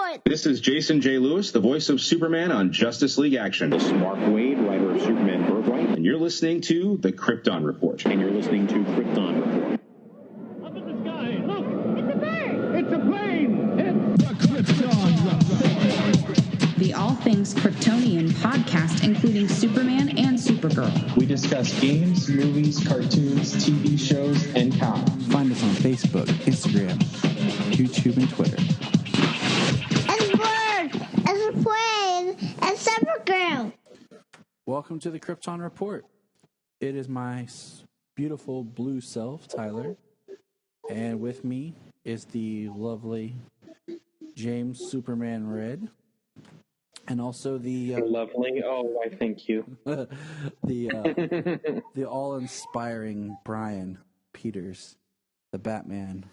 Report. This is Jason J. Lewis, the voice of Superman on Justice League Action. This is Mark Wade, writer of Superman Birthright. And you're listening to The Krypton Report. And you're listening to Krypton Report. Up in the sky, look! It's a bird. It's a plane! It's the Krypton Report! The All Things Kryptonian podcast, including Superman and Supergirl. We discuss games, movies, cartoons, TV shows, and comics. Find us on Facebook, Instagram, YouTube, and Twitter. It's a plane. It's Supergirl. Welcome to the Krypton Report. It is my beautiful blue self, Tyler, and with me is the lovely James Superman Red, and also the lovely. Oh, I thank you. the all-inspiring Bryan Peters, the Batman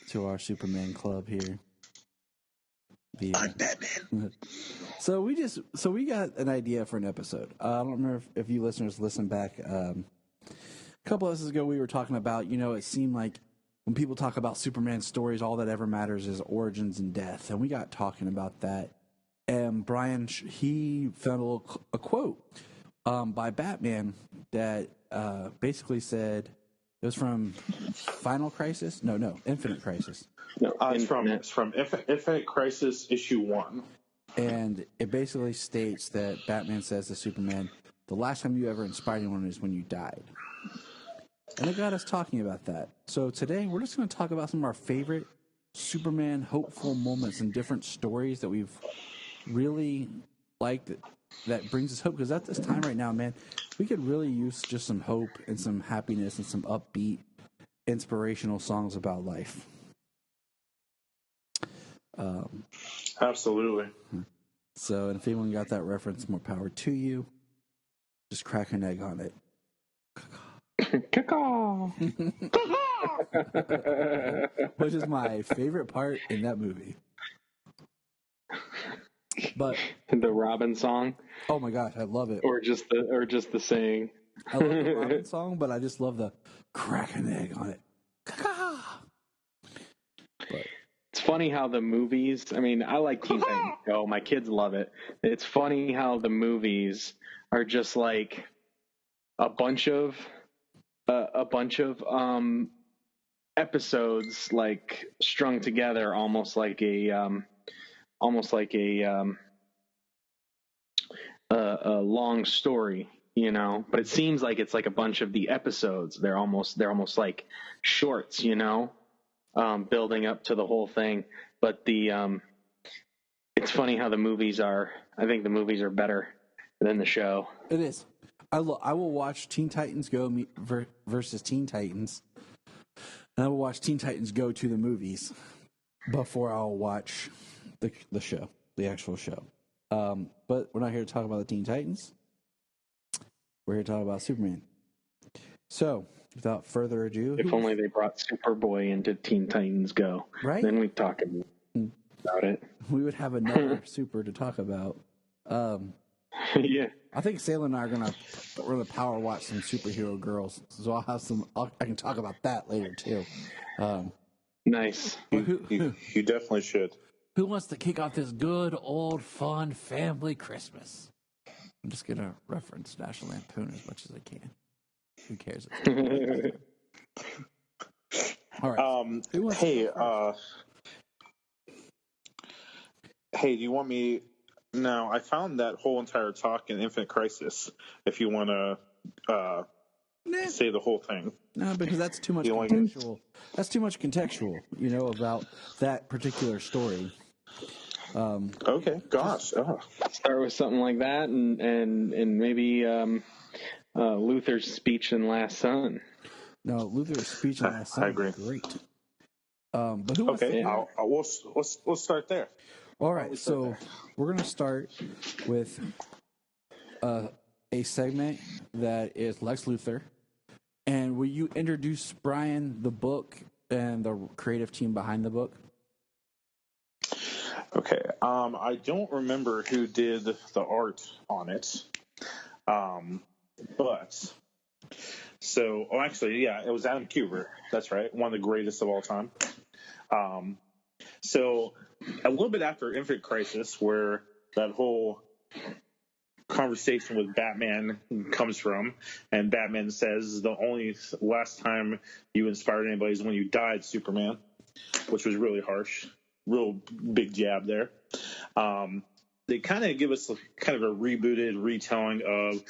to our Superman club here. I'm Batman. So we got an idea for an episode. I don't remember if you listeners listened back. A couple of episodes ago, we were talking about, it seemed like when people talk about Superman stories, all that ever matters is origins and death. And we got talking about that. And Bryan, he found a quote by Batman that basically said, it was from Final Crisis? No, Infinite Crisis. No, it's from Infinite Crisis issue 1. And it basically states that Batman says to Superman, the last time you ever inspired anyone is when you died. And it got us talking about that. So today we're just going to talk about some of our favorite Superman hopeful moments and different stories that we've really liked that brings us hope. Because at this time right now, man, we could really use just some hope and some happiness and some upbeat, inspirational songs about life. Absolutely. So, and if anyone got that reference, more power to you. Just crack an egg on it. Which is my favorite part in that movie. But the Robin song. Oh my gosh, I love it. Or just the saying. I love the Robin song, but I just love the crack an egg on it. But it's funny how the movies. I mean, I like Teen Titans Go. My kids love it. It's funny how the movies are just like a bunch of episodes like strung together, almost like a long story, but it seems like it's like a bunch of the episodes. They're almost like shorts, building up to the whole thing. But it's funny how the movies are. I think the movies are better than the show. It is. I will watch Teen Titans Go versus Teen Titans, and I will watch Teen Titans Go to the movies before I'll watch the show, the actual show. But we're not here to talk about the Teen Titans. We're here to talk about Superman. So, without further ado... If only they brought Superboy into Teen Titans Go. Right? Then we'd talk about it. We would have another super to talk about. Yeah. I think Sailor and I are gonna power watch some superhero girls. So I'll have I can talk about that later, too. Nice. You definitely should. Who wants to kick off this good, old, fun family Christmas? I'm just going to reference National Lampoon as much as I can. Who cares? All right. Hey, do you want me... No, I found that whole entire talk in Infinite Crisis, if you want to say the whole thing. No, because that's too much contextual. That's too much contextual, about that particular story. Okay, gosh. Start with something like that, and maybe Luther's speech in Last Son. No, Luther's speech in Last Son. I agree. Great. But who wants to? We'll start there. All right, so we're going to start with a segment that is Lex Luthor. And will you introduce, Bryan, the book and the creative team behind the book? Okay. I don't remember who did the art on it. It was Adam Kubert. That's right. One of the greatest of all time. So a little bit after Infinite Crisis, where that whole conversation with Batman comes from, and Batman says the only last time you inspired anybody is when you died, Superman, which was really harsh, real big jab there. They kind of give us kind of a rebooted retelling of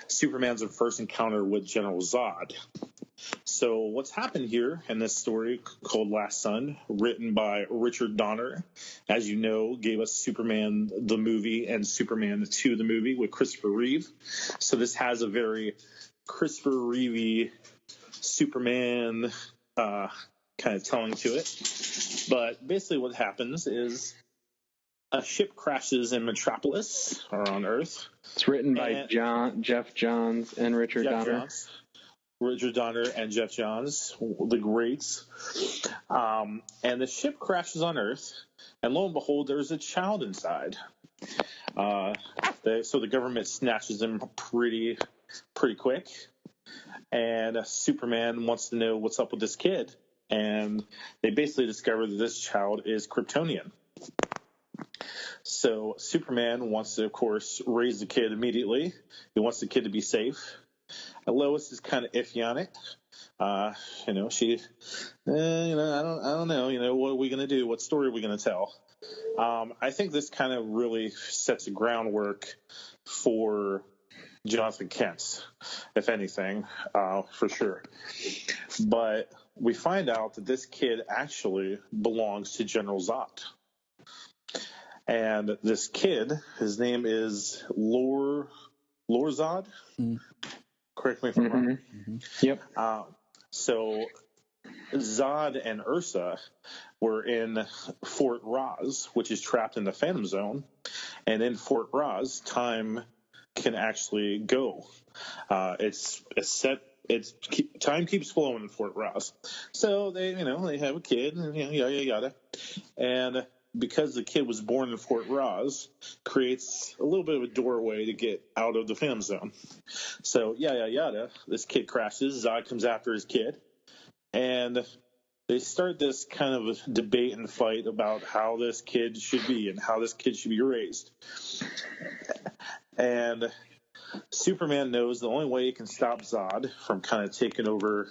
Superman's first encounter with General Zod. So what's happened here in this story called Last Son, written by Richard Donner, as you know, gave us Superman the movie and Superman 2 the movie with Christopher Reeve. So this has a very Christopher Reeve Superman kind of telling to it. But basically what happens is a ship crashes in Metropolis, or on Earth. It's written by Jeff Johns and Richard Donner. Richard Donner and Jeff Johns, the greats. And the ship crashes on Earth, and lo and behold, there's a child inside. So the government snatches him pretty quick, and Superman wants to know what's up with this kid, and they basically discover that this child is Kryptonian. So Superman wants to, of course, raise the kid immediately. He wants the kid to be safe. Lois is kind of iffy on it. She, I don't know. What are we going to do? What story are we going to tell? I think this kind of really sets the groundwork for Jonathan Kent, if anything, for sure. But we find out that this kid actually belongs to General Zod. And this kid, his name is Lor Zod. Mm. Correct me if I'm wrong. Mm-hmm. Yep. So Zod and Ursa were in Fort Roz, which is trapped in the Phantom Zone. And in Fort Roz, time can actually go. Time keeps flowing in Fort Roz. So they have a kid and yada yada. And because the kid was born in Fort Roz, creates a little bit of a doorway to get out of the Phantom Zone. So, yada, yada, this kid crashes, Zod comes after his kid, and they start this kind of debate and fight about how this kid should be and how this kid should be raised. And Superman knows the only way he can stop Zod from kind of taking over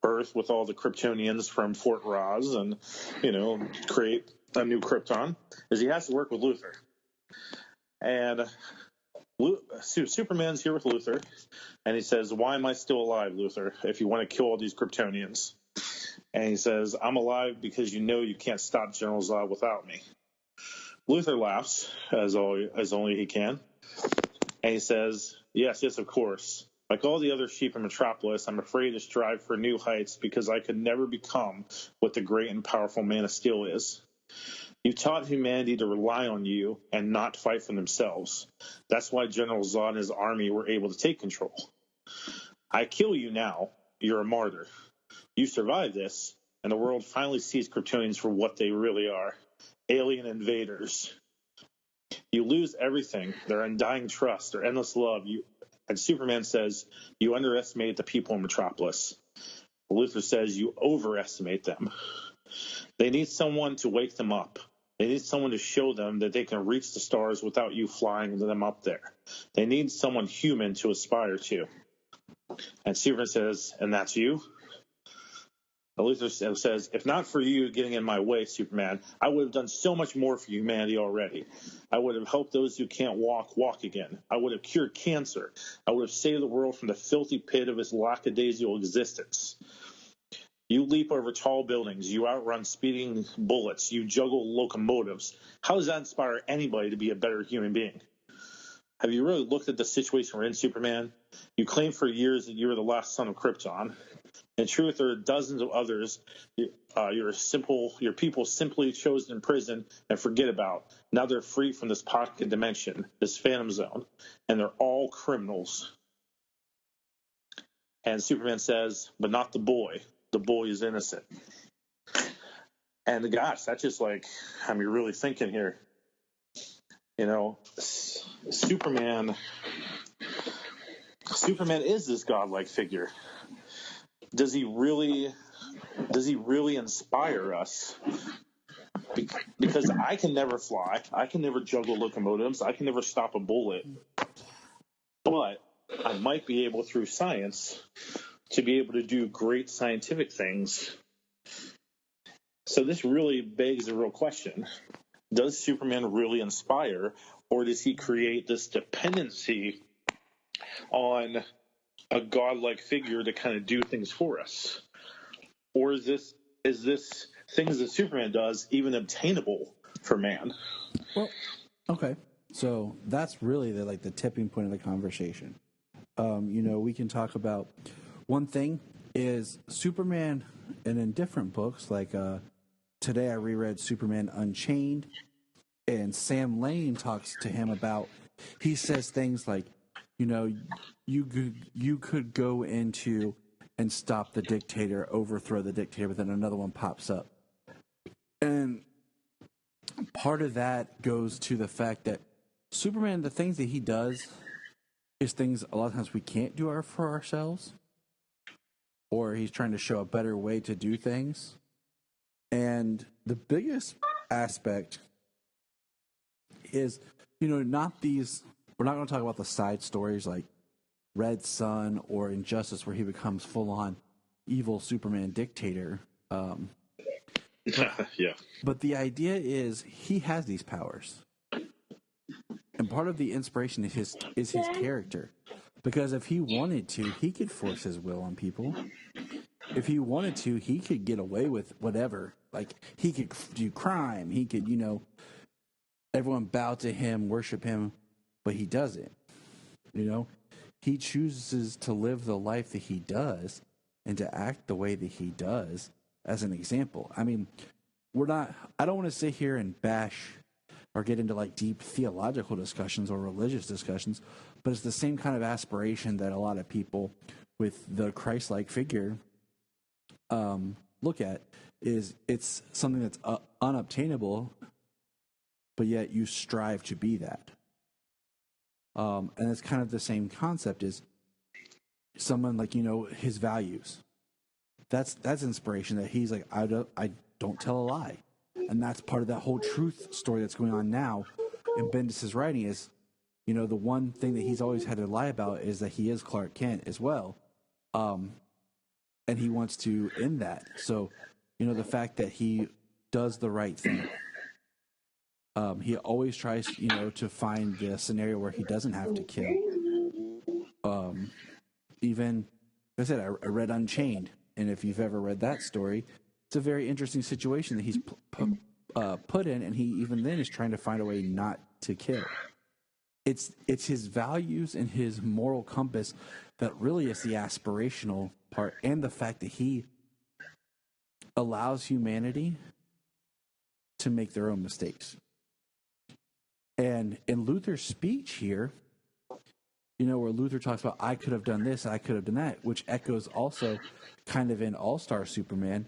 Earth with all the Kryptonians from Fort Roz and, create a new Krypton, is he has to work with Luthor. And Superman's here with Luthor, and he says, "Why am I still alive, Luthor, if you want to kill all these Kryptonians?" And he says, "I'm alive because you can't stop General Zod without me." Luthor laughs, as only he can, and he says, yes, of course. Like all the other sheep in Metropolis, I'm afraid to strive for new heights because I could never become what the great and powerful Man of Steel is. You taught humanity to rely on you and not fight for themselves. That's why General Zod and his army were able to take control. I kill you now. You're a martyr. You survive this, and the world finally sees Kryptonians for what they really are. Alien invaders. You lose everything. Their undying trust, their endless love. And Superman says, you underestimate the people in Metropolis. Luthor says, you overestimate them. They need someone to wake them up. They need someone to show them that they can reach the stars without you flying them up there. They need someone human to aspire to. And Superman says, and that's you? And Luthor says, if not for you getting in my way, Superman, I would have done so much more for humanity already. I would have helped those who can't walk again. I would have cured cancer. I would have saved the world from the filthy pit of its lackadaisical existence. You leap over tall buildings. You outrun speeding bullets. You juggle locomotives. How does that inspire anybody to be a better human being? Have you really looked at the situation we're in, Superman? You claimed for years that you were the last son of Krypton. In truth, there are dozens of others your people simply chosen in prison and forget about. Now they're free from this pocket dimension, this Phantom Zone, and they're all criminals. And Superman says, but not the boy. The boy is innocent. And gosh, that's just I'm really thinking here. Superman is this godlike figure. Does he really inspire us? because I can never fly. I can never juggle locomotives. I can never stop a bullet. But I might be able, through science, to be able to do great scientific things. So this really begs a real question. Does Superman really inspire, or does he create this dependency on a godlike figure to kind of do things for us? Or is this things that Superman does even obtainable for man? Well, okay. So that's really the tipping point of the conversation. We can talk about one thing is Superman, and in different books, like today I reread Superman Unchained, and Sam Lane talks to him about, he says things like, you could go into and stop the dictator, overthrow the dictator, but then another one pops up. And part of that goes to the fact that Superman, the things that he does is things a lot of times we can't do for ourselves, or he's trying to show a better way to do things. And the biggest aspect is, not these, we're not going to talk about the side stories like Red Sun or Injustice where he becomes full-on evil Superman dictator. Yeah. But the idea is he has these powers. And part of the inspiration is his character. Because if he wanted to, he could force his will on people. If he wanted to, he could get away with whatever. Like, he could do crime. He could, everyone bow to him, worship him, but he doesn't. He chooses to live the life that he does and to act the way that he does as an example. I mean, I don't want to sit here and bash or get into deep theological discussions or religious discussions, but it's the same kind of aspiration that a lot of people with the Christ-like figure look at. It's something that's unobtainable, but yet you strive to be that. And it's kind of the same concept as someone his values. That's inspiration, that he's like, I don't tell a lie. And that's part of that whole truth story that's going on now in Bendis' writing is, the one thing that he's always had to lie about is that he is Clark Kent as well. And he wants to end that. So, the fact that he does the right thing. He always tries, to find the scenario where he doesn't have to kill. Even, like I said, I read Unchained, and if you've ever read that story, it's a very interesting situation that he's put in, and he even then is trying to find a way not to kill. It's his values and his moral compass that really is the aspirational part, and the fact that he allows humanity to make their own mistakes. And in Luthor's speech here, where Luthor talks about, I could have done this, I could have done that, which echoes also kind of in All-Star Superman.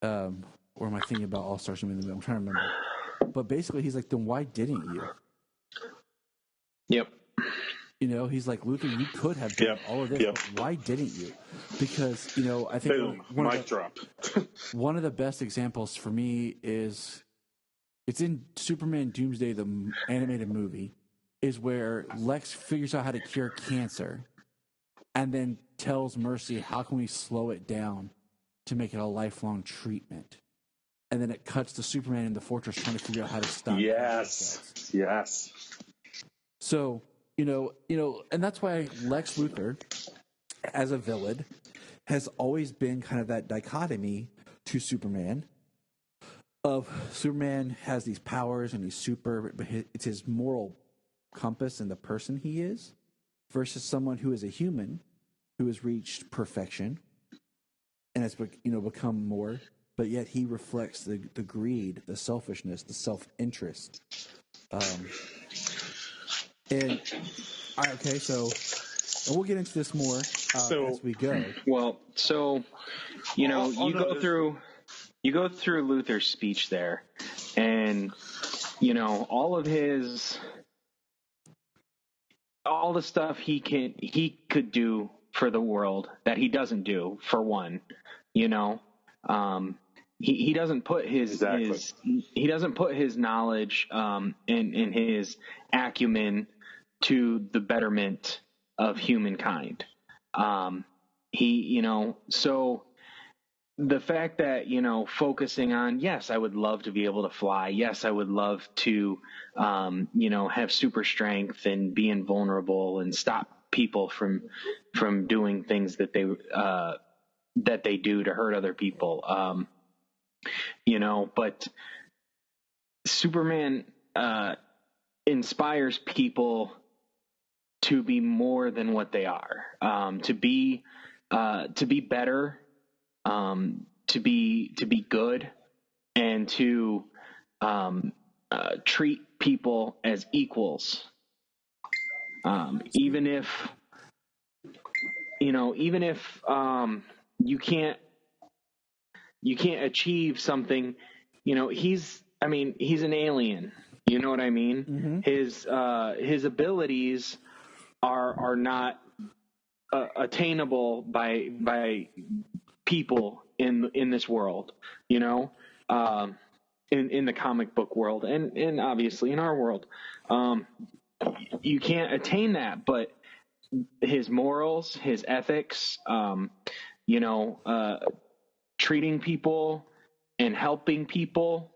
Or am I thinking about All-Star Superman? I'm trying to remember. But basically, he's like, then why didn't you? Yep. He's like, Luthor, you could have done all of this, but why didn't you? Because, I think one of the best examples for me is, it's in Superman Doomsday, the animated movie, is where Lex figures out how to cure cancer and then tells Mercy, how can we slow it down to make it a lifelong treatment? And then it cuts to Superman in the fortress trying to figure out how to stop. Yes. So, and that's why Lex Luthor, as a villain, has always been kind of that dichotomy to Superman. Of Superman has these powers and he's super, but it's his moral compass and the person he is, versus someone who is a human who has reached perfection and has become more, but yet he reflects the greed, the selfishness, the self-interest. And we'll get into this more as we go. Well, so you go through Luthor's speech there, and all the stuff he could do for the world that he doesn't do, for one, he doesn't put Exactly. he doesn't put his knowledge and his acumen to the betterment of humankind. So the fact that, focusing on, yes, I would love to be able to fly. Yes, I would love to, have super strength and be invulnerable and stop people from doing things that they do to hurt other people. But Superman inspires people to be more than what they are, to be better, to be good, and to treat people as equals. Even if you can't achieve something, he's an alien. You know what I mean? Mm-hmm. His abilities are not attainable by people in this world, in the comic book world, and obviously in our world. You can't attain that, but his morals, his ethics, treating people and helping people,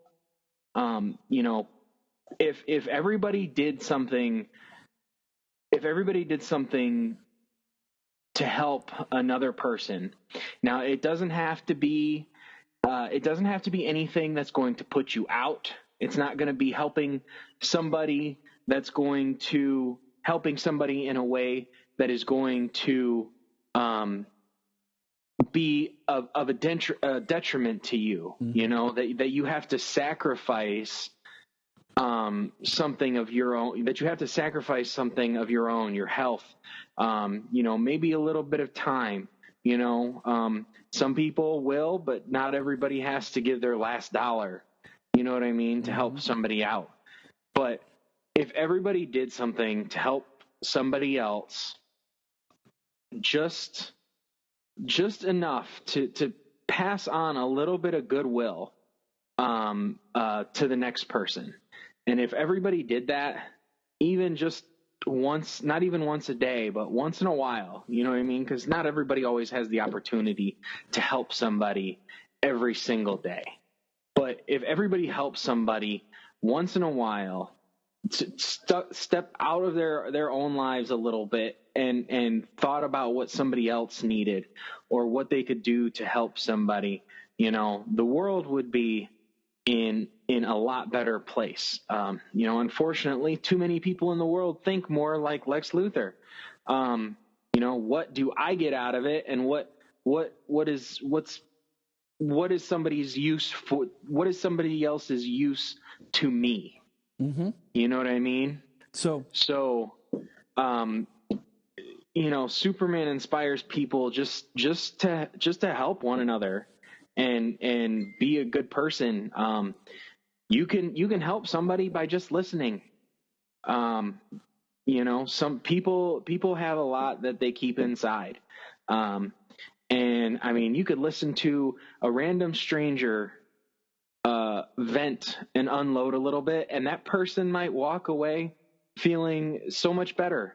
if everybody did something to help another person. Now, it doesn't have to be anything that's going to put you out. It's not going to be helping somebody in a way that is going to be of a detriment to you. Mm-hmm. That you have to sacrifice something of your own, your health, maybe a little bit of time, some people will, but not everybody has to give their last dollar, you know what I mean, to help somebody out. But if everybody did something to help somebody else, just enough to pass on a little bit of goodwill to the next person. And if everybody did that, even just once, not even once a day, but once in a while, you know what I mean? Because not everybody always has the opportunity to help somebody every single day. But if everybody helps somebody once in a while, to step out of their own lives a little bit and thought about what somebody else needed or what they could do to help somebody, the world would be in a lot better place. Unfortunately, too many people in the world think more like Lex Luthor. What do I get out of it, and what is somebody's use for? What is somebody else's use to me? Mm-hmm. You know what I mean? So, Superman inspires people just to help one another and be a good person. You can help somebody by just listening. Some people have a lot that they keep inside. And you could listen to a random stranger vent and unload a little bit, and that person might walk away feeling so much better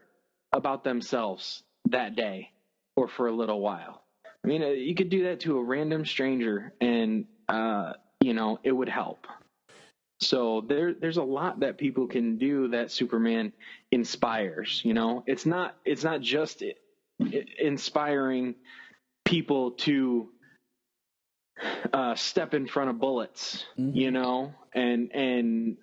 about themselves that day or for a little while. You could do that to a random stranger, and it would help. So there's a lot that people can do that Superman inspires. It's not just inspiring people to step in front of bullets, and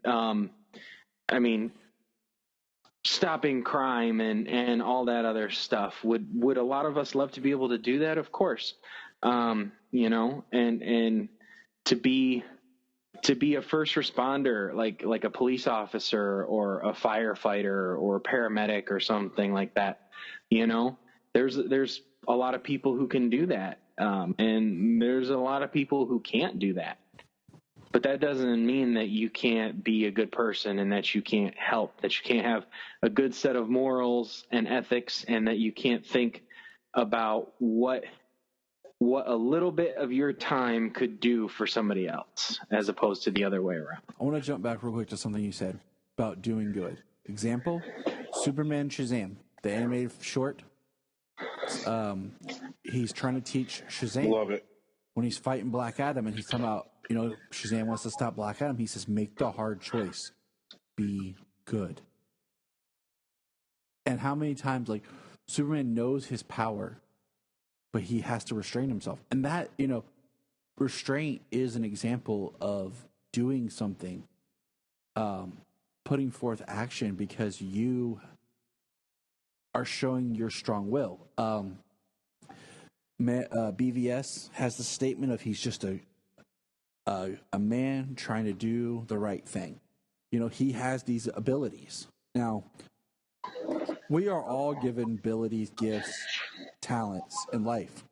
stopping crime and all that other stuff. Would a lot of us love to be able to do that? Of course. And to be a first responder, like a police officer or a firefighter or a paramedic or something like that, there's a lot of people who can do that. And there's a lot of people who can't do that. But that doesn't mean that you can't be a good person and that you can't help, that you can't have a good set of morals and ethics, and that you can't think about what what a little bit of your time could do for somebody else, as opposed to the other way around. I want to jump back real quick to something you said about doing good. Example, Superman Shazam, the animated short. He's trying to teach Shazam. Love it. When he's fighting Black Adam and he's talking about, Shazam wants to stop Black Adam, he says, make the hard choice. Be good. And how many times, like, Superman knows his power, but he has to restrain himself. And that, restraint is an example of doing something, putting forth action because you are showing your strong will. BVS has the statement of he's just a man trying to do the right thing. He has these abilities. Now, we are all given abilities, gifts, talents in life.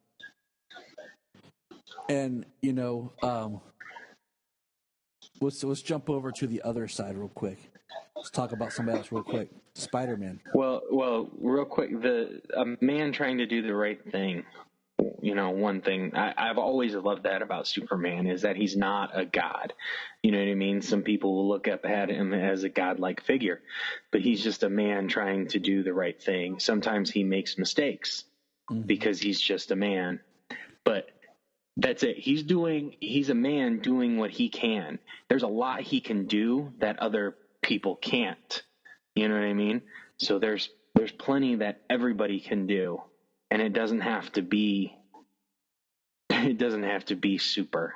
And, let's jump over to the other side real quick. Let's talk about somebody else real quick. Spider-Man. Well, real quick, a man trying to do the right thing. One thing I've always loved that about Superman is that he's not a god. You know what I mean? Some people will look up at him as a godlike figure, but he's just a man trying to do the right thing. Sometimes he makes mistakes because he's just a man, but that's it. He's a man doing what he can. There's a lot he can do that other people can't. You know what I mean? So there's plenty that everybody can do. And it doesn't have to be super.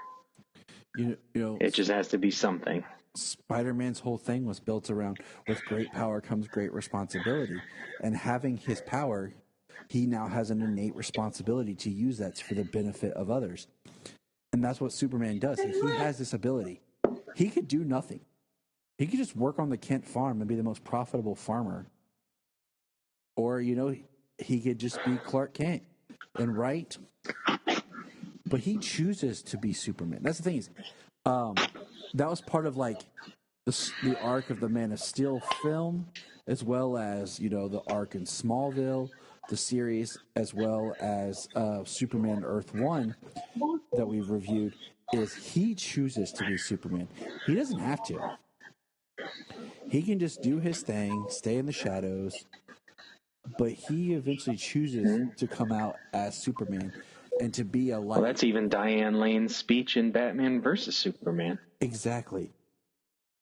It just has to be something. Spider-Man's whole thing was built around with great power comes great responsibility. And having his power, he now has an innate responsibility to use that for the benefit of others. And that's what Superman does. He has this ability. He could do nothing. He could just work on the Kent farm and be the most profitable farmer. Or, he could just be Clark Kent and write, but he chooses to be Superman. That's the thing is, that was part of like the arc of the Man of Steel film, as well as the arc in Smallville, the series, as well as Superman Earth 1 that we've reviewed. Is he chooses to be Superman? He doesn't have to. He can just do his thing, stay in the shadows. But he eventually chooses to come out as Superman and to be a light. Well, that's even Diane Lane's speech in Batman versus Superman. Exactly.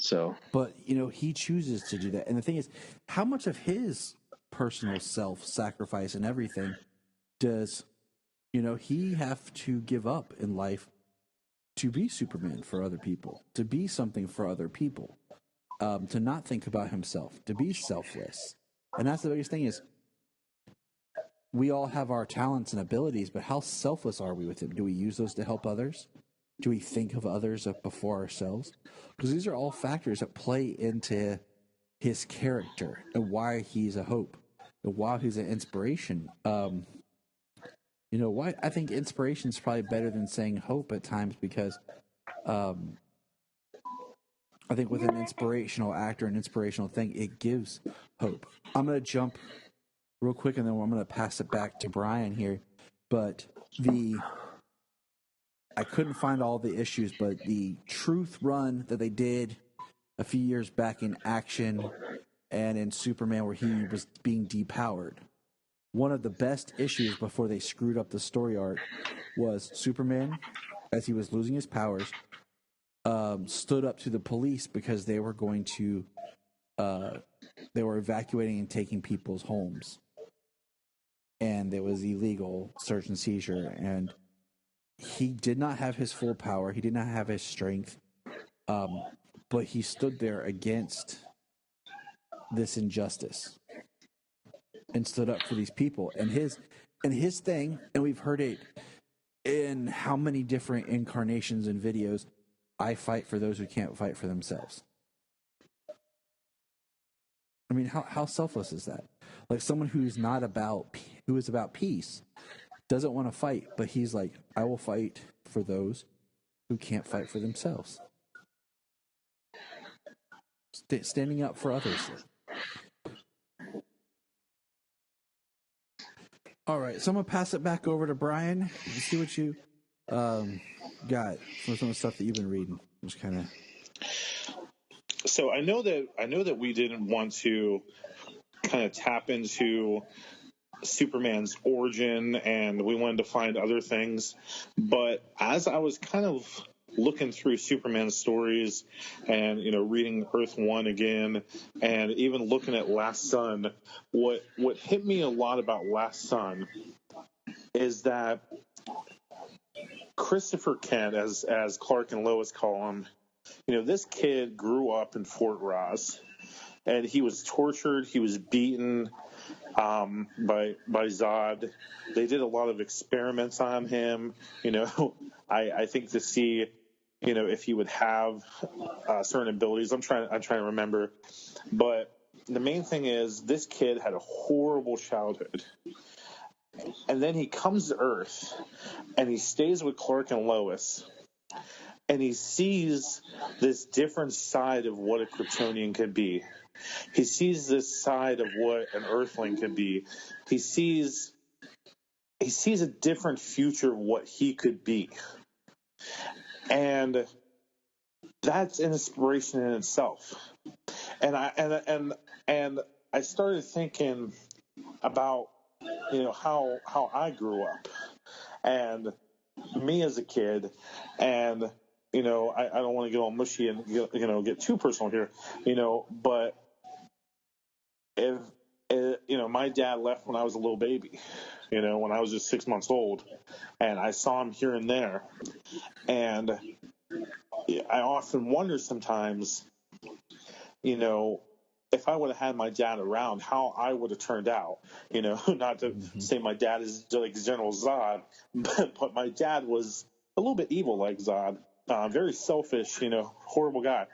So, but he chooses to do that. And the thing is, how much of his personal self-sacrifice and everything does, he have to give up in life to be Superman for other people, to be something for other people, to not think about himself, to be selfless. And that's the biggest thing is, we all have our talents and abilities, but how selfless are we with them? Do we use those to help others? Do we think of others before ourselves? Because these are all factors that play into his character and why he's a hope and why he's an inspiration. Why I think inspiration is probably better than saying hope at times because I think with an inspirational actor, an inspirational thing, it gives hope. I'm going to jump real quick, and then I'm going to pass it back to Bryan here. But I couldn't find all the issues, but the Truth run that they did a few years back in Action and in Superman where he was being depowered. One of the best issues before they screwed up the story arc was Superman, as he was losing his powers, stood up to the police because they were going to they were evacuating and taking people's homes. And it was illegal search and seizure. And he did not have his full power. He did not have his strength. But he stood there against this injustice and stood up for these people. And his thing, and we've heard it in how many different incarnations and videos, I fight for those who can't fight for themselves. I mean, how selfless is that? Like someone who is about peace, doesn't want to fight, but he's like, I will fight for those who can't fight for themselves. Standing up for others. All right, so I'm gonna pass it back over to Brian and see what you got from some of the stuff that you've been reading. Just kind of. So I know that we didn't want to kind of tap into Superman's origin, and we wanted to find other things. But as I was kind of looking through Superman's stories and, reading Earth 1 again, and even looking at Last Sun, what hit me a lot about Last Sun is that Christopher Kent, as Clark and Lois call him, this kid grew up in Fort Ross, and he was tortured, he was beaten by Zod. They did a lot of experiments on him. I think to see, if he would have certain abilities. I'm trying to remember, but the main thing is this kid had a horrible childhood, and then he comes to Earth, and he stays with Clark and Lois, and he sees this different side of what a Kryptonian could be. He sees this side of what an Earthling could be. He sees a different future of what he could be. And that's an inspiration in itself. And I started thinking about, how I grew up, and me as a kid, and I don't want to get all mushy and get too personal here, but if my dad left when I was a little baby, when I was just 6 months old, and I saw him here and there, and I often wonder sometimes, if I would have had my dad around, how I would have turned out. Not to say my dad is like General Zod, but my dad was a little bit evil like Zod, very selfish, horrible guy.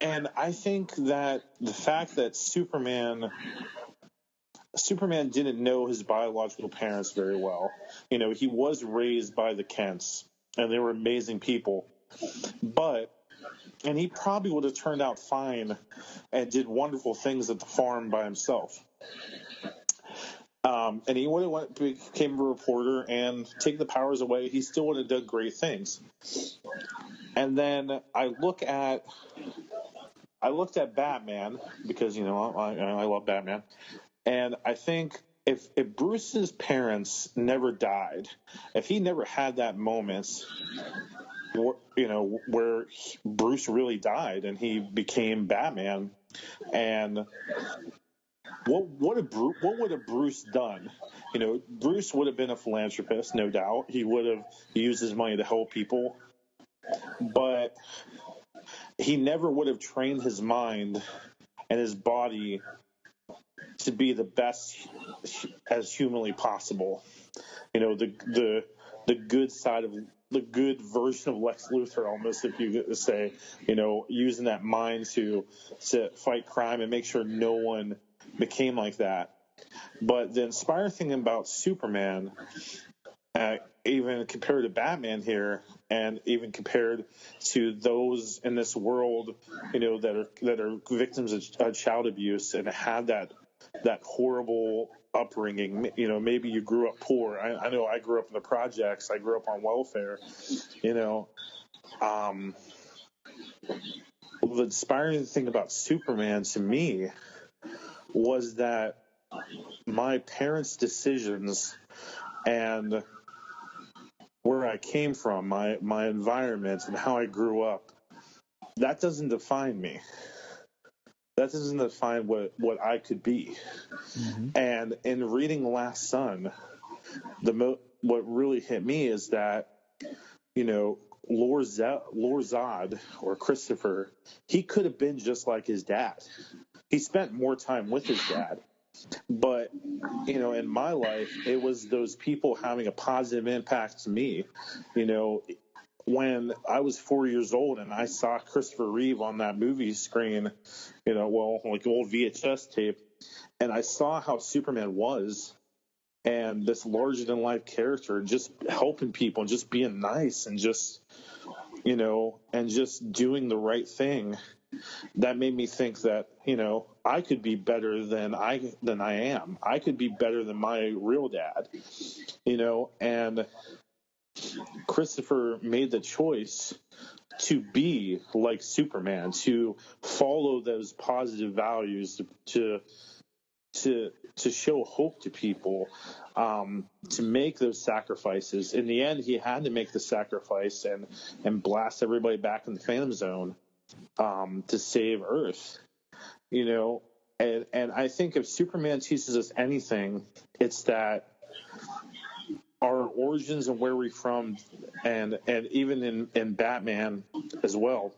And I think that the fact that Superman didn't know his biological parents very well. He was raised by the Kents, and they were amazing people. And he probably would have turned out fine and did wonderful things at the farm by himself. And he would have became a reporter and take the powers away. He still would have done great things. And then I looked at Batman because, I love Batman. And I think if Bruce's parents never died, if he never had that moment, where Bruce really died and he became Batman, and what would have Bruce done? Bruce would have been a philanthropist, no doubt. He would have used his money to help people, but he never would have trained his mind and his body to be the best as humanly possible. The good side of the good version of Lex Luthor, almost, if you could say, using that mind to fight crime and make sure no one became like that. But the inspiring thing about Superman, even compared to Batman here, and even compared to those in this world, that are victims of child abuse and had that horrible upbringing. Maybe you grew up poor. I know I grew up in the projects. I grew up on welfare. The inspiring thing about Superman to me was that my parents' decisions and where I came from, my environment and how I grew up, that doesn't define me. That doesn't define what I could be. Mm-hmm. And in reading Last Sun, what really hit me is that, Lord Zod or Christopher, he could have been just like his dad. He spent more time with his dad. But, in my life, it was those people having a positive impact to me. When I was 4 years old and I saw Christopher Reeve on that movie screen, like old VHS tape, and I saw how Superman was, and this larger-than-life character just helping people and just being nice and just and just doing the right thing, that made me think that, I could be better than I am. I could be better than my real dad, and Christopher made the choice to be like Superman, to follow those positive values, to show hope to people, to make those sacrifices. In the end, he had to make the sacrifice and blast everybody back in the Phantom Zone to save Earth. And I think if Superman teaches us anything, it's that our origins and where we're from, and even in Batman as well,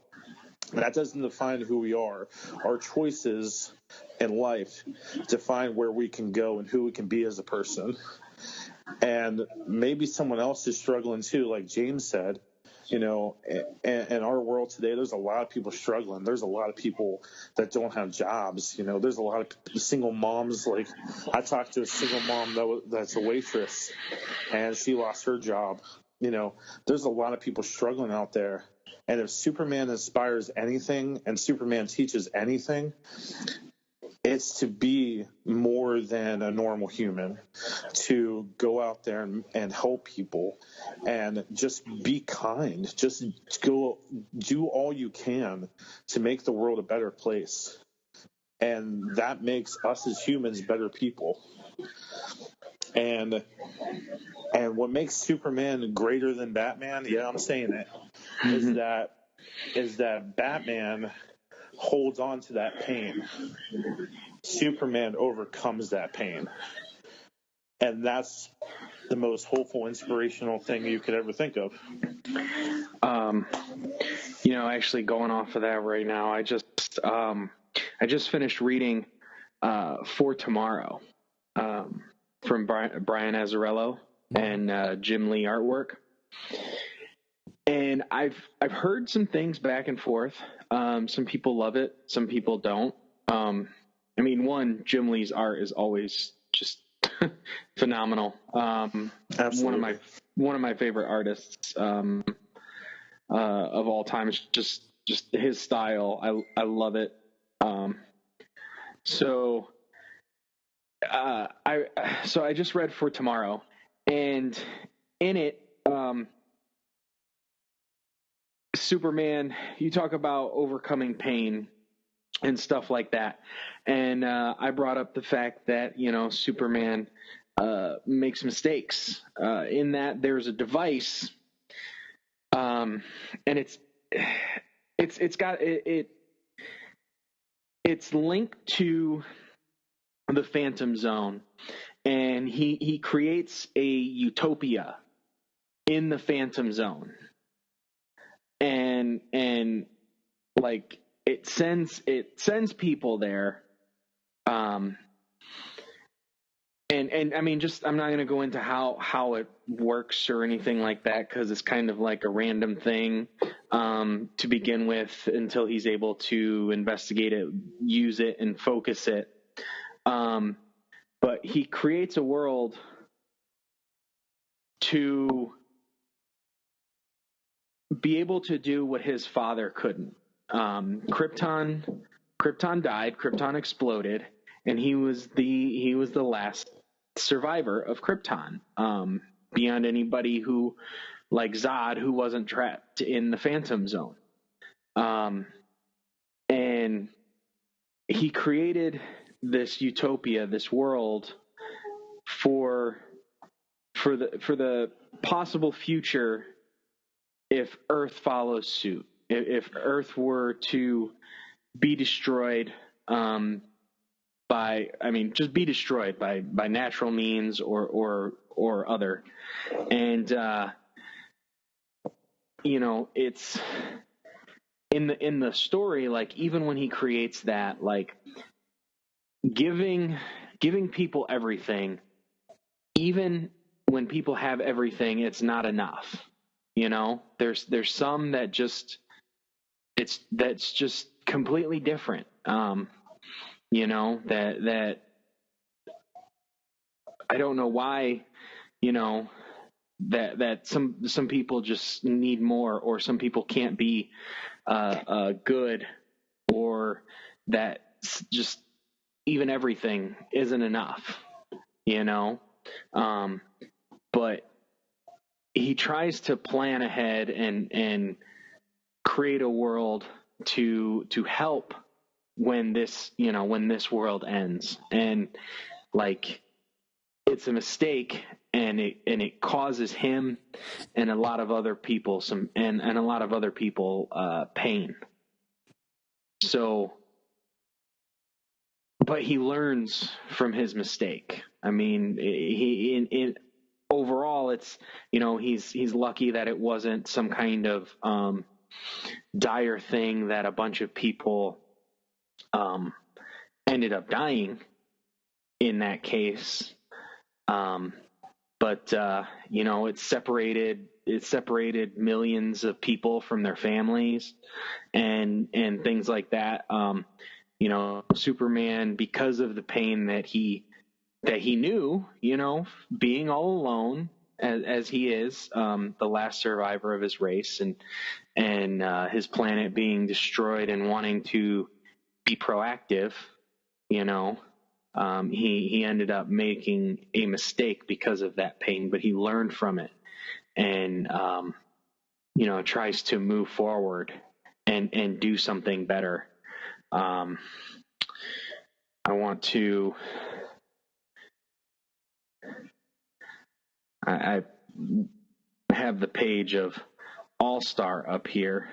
that doesn't define who we are. Our choices in life define where we can go and who we can be as a person. And maybe someone else is struggling too, like James said. In our world today, there's a lot of people struggling. There's a lot of people that don't have jobs. There's a lot of single moms. Like, I talked to a single mom that's a waitress, and she lost her job. There's a lot of people struggling out there. And if Superman inspires anything and Superman teaches anything, it's to be more than a normal human, to go out there and help people and just be kind. Just go do all you can to make the world a better place. And that makes us as humans better people. And what makes Superman greater than Batman, yeah, I'm saying it, is that Batman holds on to that pain. Superman overcomes that pain. And that's the most hopeful, inspirational thing you could ever think of. Actually going off of that right now, I just finished reading For Tomorrow from Brian Azzarello and Jim Lee artwork. And I've heard some things back and forth. Some people love it, some people don't. Jim Lee's art is always just phenomenal. Absolutely. One of my favorite artists of all time. Is just his style. I love it. So I just read For Tomorrow, and in it, Superman, you talk about overcoming pain and stuff like that. And I brought up the fact that, Superman makes mistakes in that there's a device, and it's linked to the Phantom Zone, and he creates a utopia in the Phantom Zone. And like it sends people there. And I mean, just, I'm not going to go into how it works or anything like that, because it's kind of like a random thing to begin with until he's able to investigate it, use it, and focus it. But he creates a world to be able to do what his father couldn't. Krypton died, Krypton exploded, and he was the last survivor of Krypton, beyond anybody who, like Zod, who wasn't trapped in the Phantom Zone. And he created this utopia, this world for the possible future if Earth follows suit. If Earth were to be destroyed just be destroyed by natural means or other. And it's in the story, like, even when he creates that, like, giving people everything, even when people have everything, it's not enough. There's some that that's just completely different. That I don't know why, that some people just need more, or some people can't be good, or that just even everything isn't enough, you know. But he tries to plan ahead and create a world to help when this world ends, and like it's a mistake, and it causes him and a lot of other people pain. So, but he learns from his mistake. I mean, overall, it's, he's lucky that it wasn't some kind of dire thing that a bunch of people ended up dying in that case. But it separated millions of people from their families and things like that. Superman, because of the pain that he knew, being all alone as he is, the last survivor of his race, and his planet being destroyed, and wanting to be proactive, he ended up making a mistake because of that pain, but he learned from it, and tries to move forward and do something better. I want to. I have the page of All-Star up here,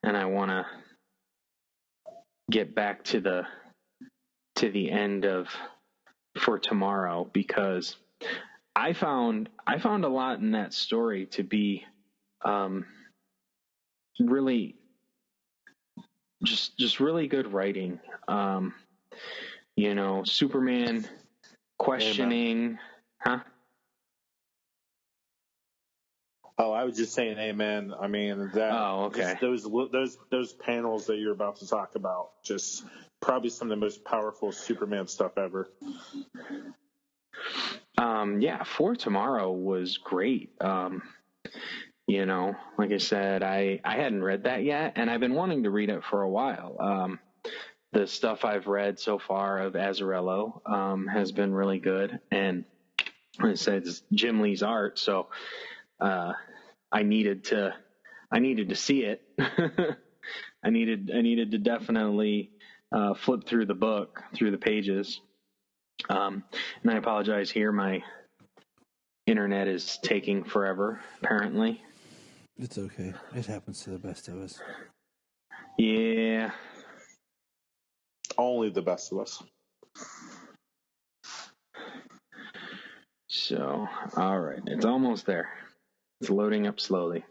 and I want to get back to the end of For Tomorrow, because I found a lot in that story to be really just really good writing. Superman questioning, huh? Oh, I was just saying, amen. I mean, that. Oh, okay. Those panels that you're about to talk about, just probably some of the most powerful Superman stuff ever. Yeah, For Tomorrow was great. Like I said, I hadn't read that yet, and I've been wanting to read it for a while. The stuff I've read so far of Azzarello has been really good, and like I said, it's Jim Lee's art, so I needed to see it. I needed to definitely flip through the pages. And I apologize here, my internet is taking forever, apparently. It's okay. It happens to the best of us. Yeah. Only the best of us. So, all right. It's almost there. It's loading up slowly.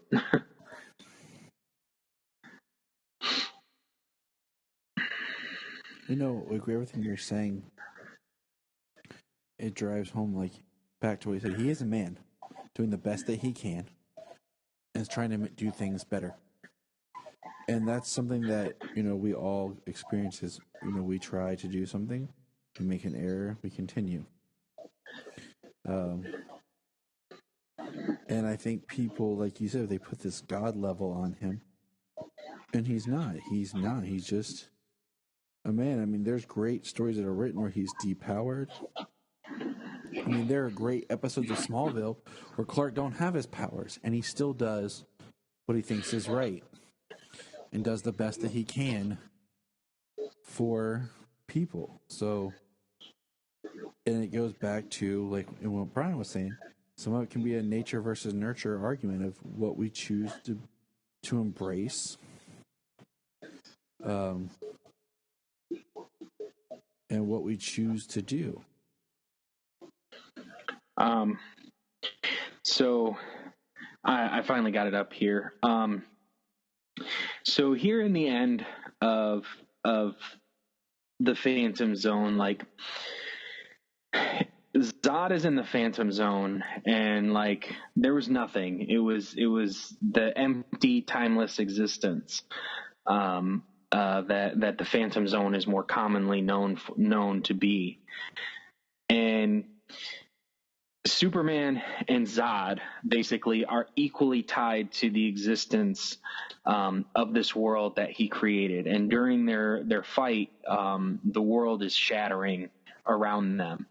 Like everything you're saying, it drives home, like, back to what he said. He is a man doing the best that he can and is trying to do things better. And that's something that, we all experience is, we try to do something, we make an error, we continue. And I think people, like you said, they put this God level on him. And he's not. He's just a man. I mean, there's great stories that are written where he's depowered. I mean, there are great episodes of Smallville where Clark don't have his powers, and he still does what he thinks is right and does the best that he can for people. So, and it goes back to, like, what Brian was saying, some of it can be a nature versus nurture argument of what we choose to embrace, and what we choose to do. So I finally got it up here. So here in the end of the Phantom Zone, like, Zod is in the Phantom Zone, and like there was nothing. It was the empty, timeless existence that the Phantom Zone is more commonly known to be. And Superman and Zod basically are equally tied to the existence of this world that he created. And during their fight, the world is shattering around them.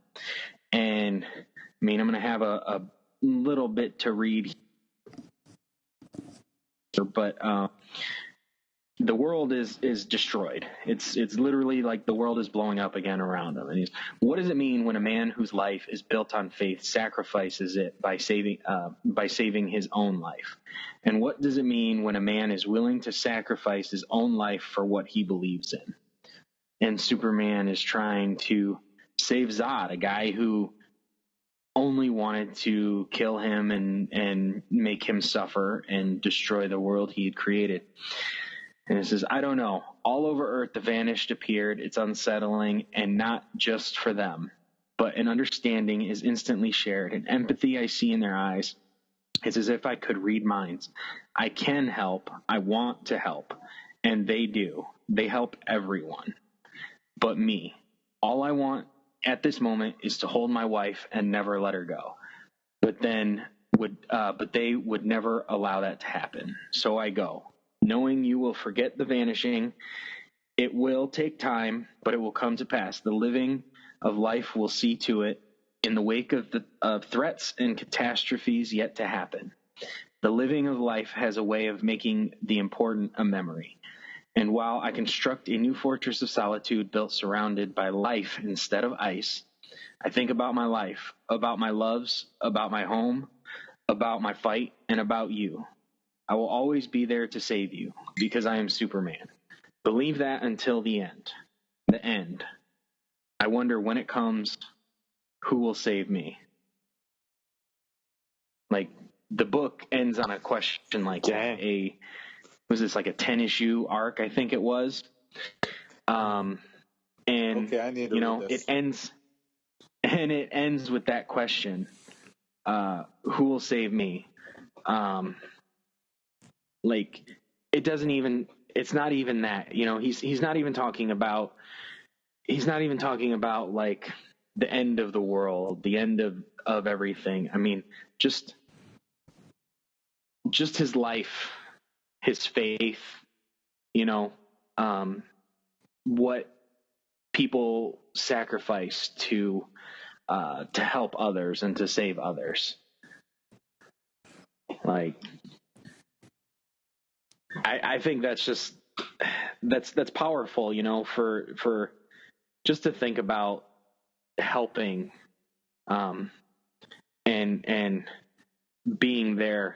And I mean, I'm going to have a little bit to read here, but the world is destroyed. It's literally like the world is blowing up again around him. And what does it mean when a man whose life is built on faith sacrifices it by saving his own life? And what does it mean when a man is willing to sacrifice his own life for what he believes in? And Superman is trying to save Zod, a guy who only wanted to kill him and make him suffer and destroy the world he had created. And it says, I don't know. All over Earth, the vanished appeared. It's unsettling, and not just for them, but an understanding is instantly shared. An empathy I see in their eyes. It's as if I could read minds. I can help. I want to help. And they do. They help everyone. But me. All I want at this moment is to hold my wife and never let her go. But they would never allow that to happen. So I go. Knowing you will forget the vanishing. It will take time, but it will come to pass. The living of life will see to it in the wake of threats and catastrophes yet to happen. The living of life has a way of making the important a memory. And while I construct a new fortress of solitude built surrounded by life instead of ice, I think about my life, about my loves, about my home, about my fight, and about you. I will always be there to save you because I am Superman. Believe that until the end. The end. I wonder when it comes, who will save me? Like, the book ends on a question like that. Was this like a 10-issue arc? I think it was. And Okay, I need to read this. it ends with that question. Who will save me? Like, it's not even that, he's not even talking about like the end of the world, the end of everything. I mean, just his life, his faith, what people sacrifice to help others and to save others. Like, I think that's powerful, for just to think about helping, and being there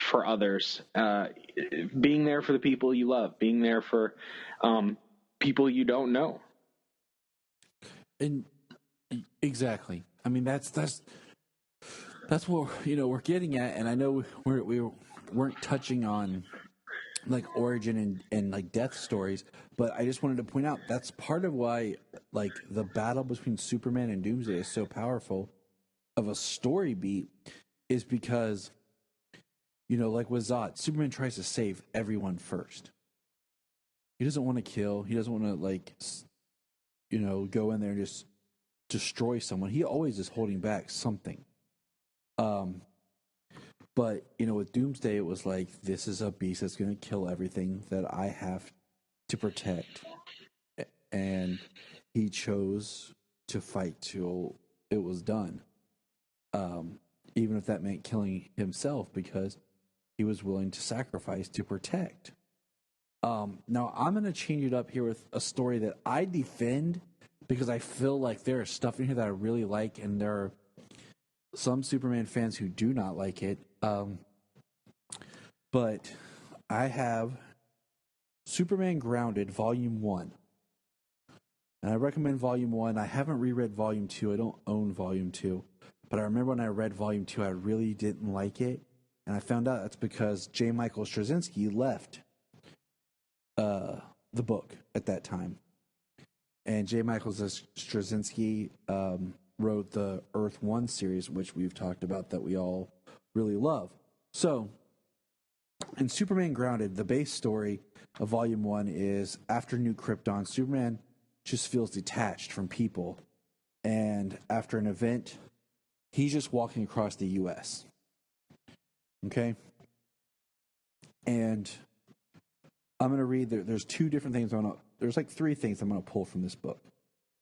for others, being there for the people you love, being there for people you don't know. And exactly. I mean, that's what we're getting at, and I know we weren't touching on like origin and like death stories, but I just wanted to point out that's part of why like the battle between Superman and Doomsday is so powerful of a story beat, is because like with Zod, Superman tries to save everyone first. He doesn't want to kill. He doesn't want to go in there and just destroy someone. He always is holding back something. But with Doomsday, it was like, this is a beast that's going to kill everything that I have to protect, and he chose to fight till it was done. Even if that meant killing himself, because he was willing to sacrifice to protect. Now I'm going to change it up here with a story that I defend, because I feel like there is stuff in here that I really like, and there are some Superman fans who do not like it. But I have Superman Grounded, Volume 1. And I recommend Volume 1. I haven't reread Volume 2. I don't own Volume 2. But I remember when I read Volume 2, I really didn't like it. And I found out that's because J. Michael Straczynski left the book at that time. And J. Michael Straczynski wrote the Earth 1 series, which we've talked about, that we all really love. So, in Superman Grounded, the base story of Volume 1 is, after New Krypton, Superman just feels detached from people. And after an event, He's just walking across the U.S. Okay? And I'm going to read, there's two different things there's like three things I'm going to pull from this book.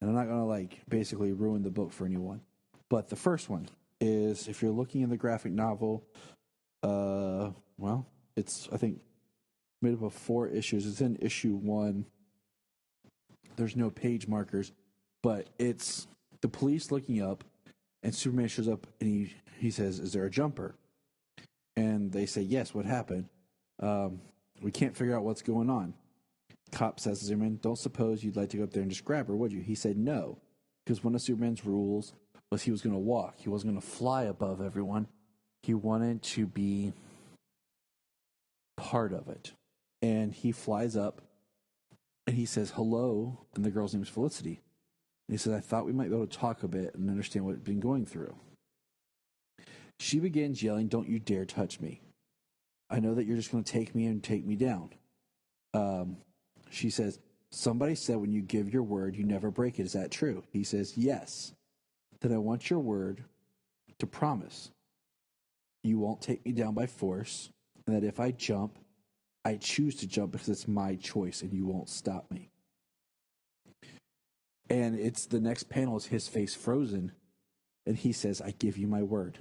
And I'm not going to like basically ruin the book for anyone. But the first one is, if you're looking in the graphic novel, well, it's, I think, made up of 4 issues. It's in issue 1. There's no page markers, but it's the police looking up, and Superman shows up, and he says, "Is there a jumper?" And they say, "Yes, what happened? We can't figure out what's going on." Cop says to Superman, "Don't suppose you'd like to go up there and just grab her, would you?" He said no, because one of Superman's rules was he was going to walk. He wasn't going to fly above everyone. He wanted to be part of it. And he flies up, and he says, "Hello," and the girl's name is Felicity. And he says, "I thought we might be able to talk a bit and understand what it's been going through." She begins yelling, "Don't you dare touch me. I know that you're just going to take me and take me down." She says, "Somebody said when you give your word, you never break it. Is that true?" He says, "Yes." "Then I want your word to promise you won't take me down by force, and that if I jump, I choose to jump because it's my choice and you won't stop me." And it's the next panel is his face frozen, and he says, "I give you my word.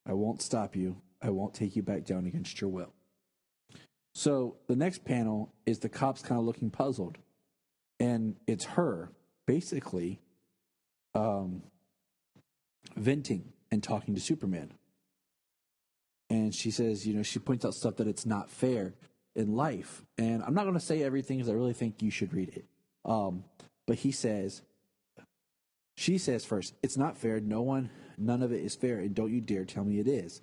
I won't stop you. I won't take you back down against your will." So the next panel is the cops kind of looking puzzled, and it's her basically venting and talking to Superman. And she says, she points out stuff that it's not fair in life. And I'm not going to say everything because I really think you should read it. But she says first, "It's not fair. None of it is fair. And don't you dare tell me it is."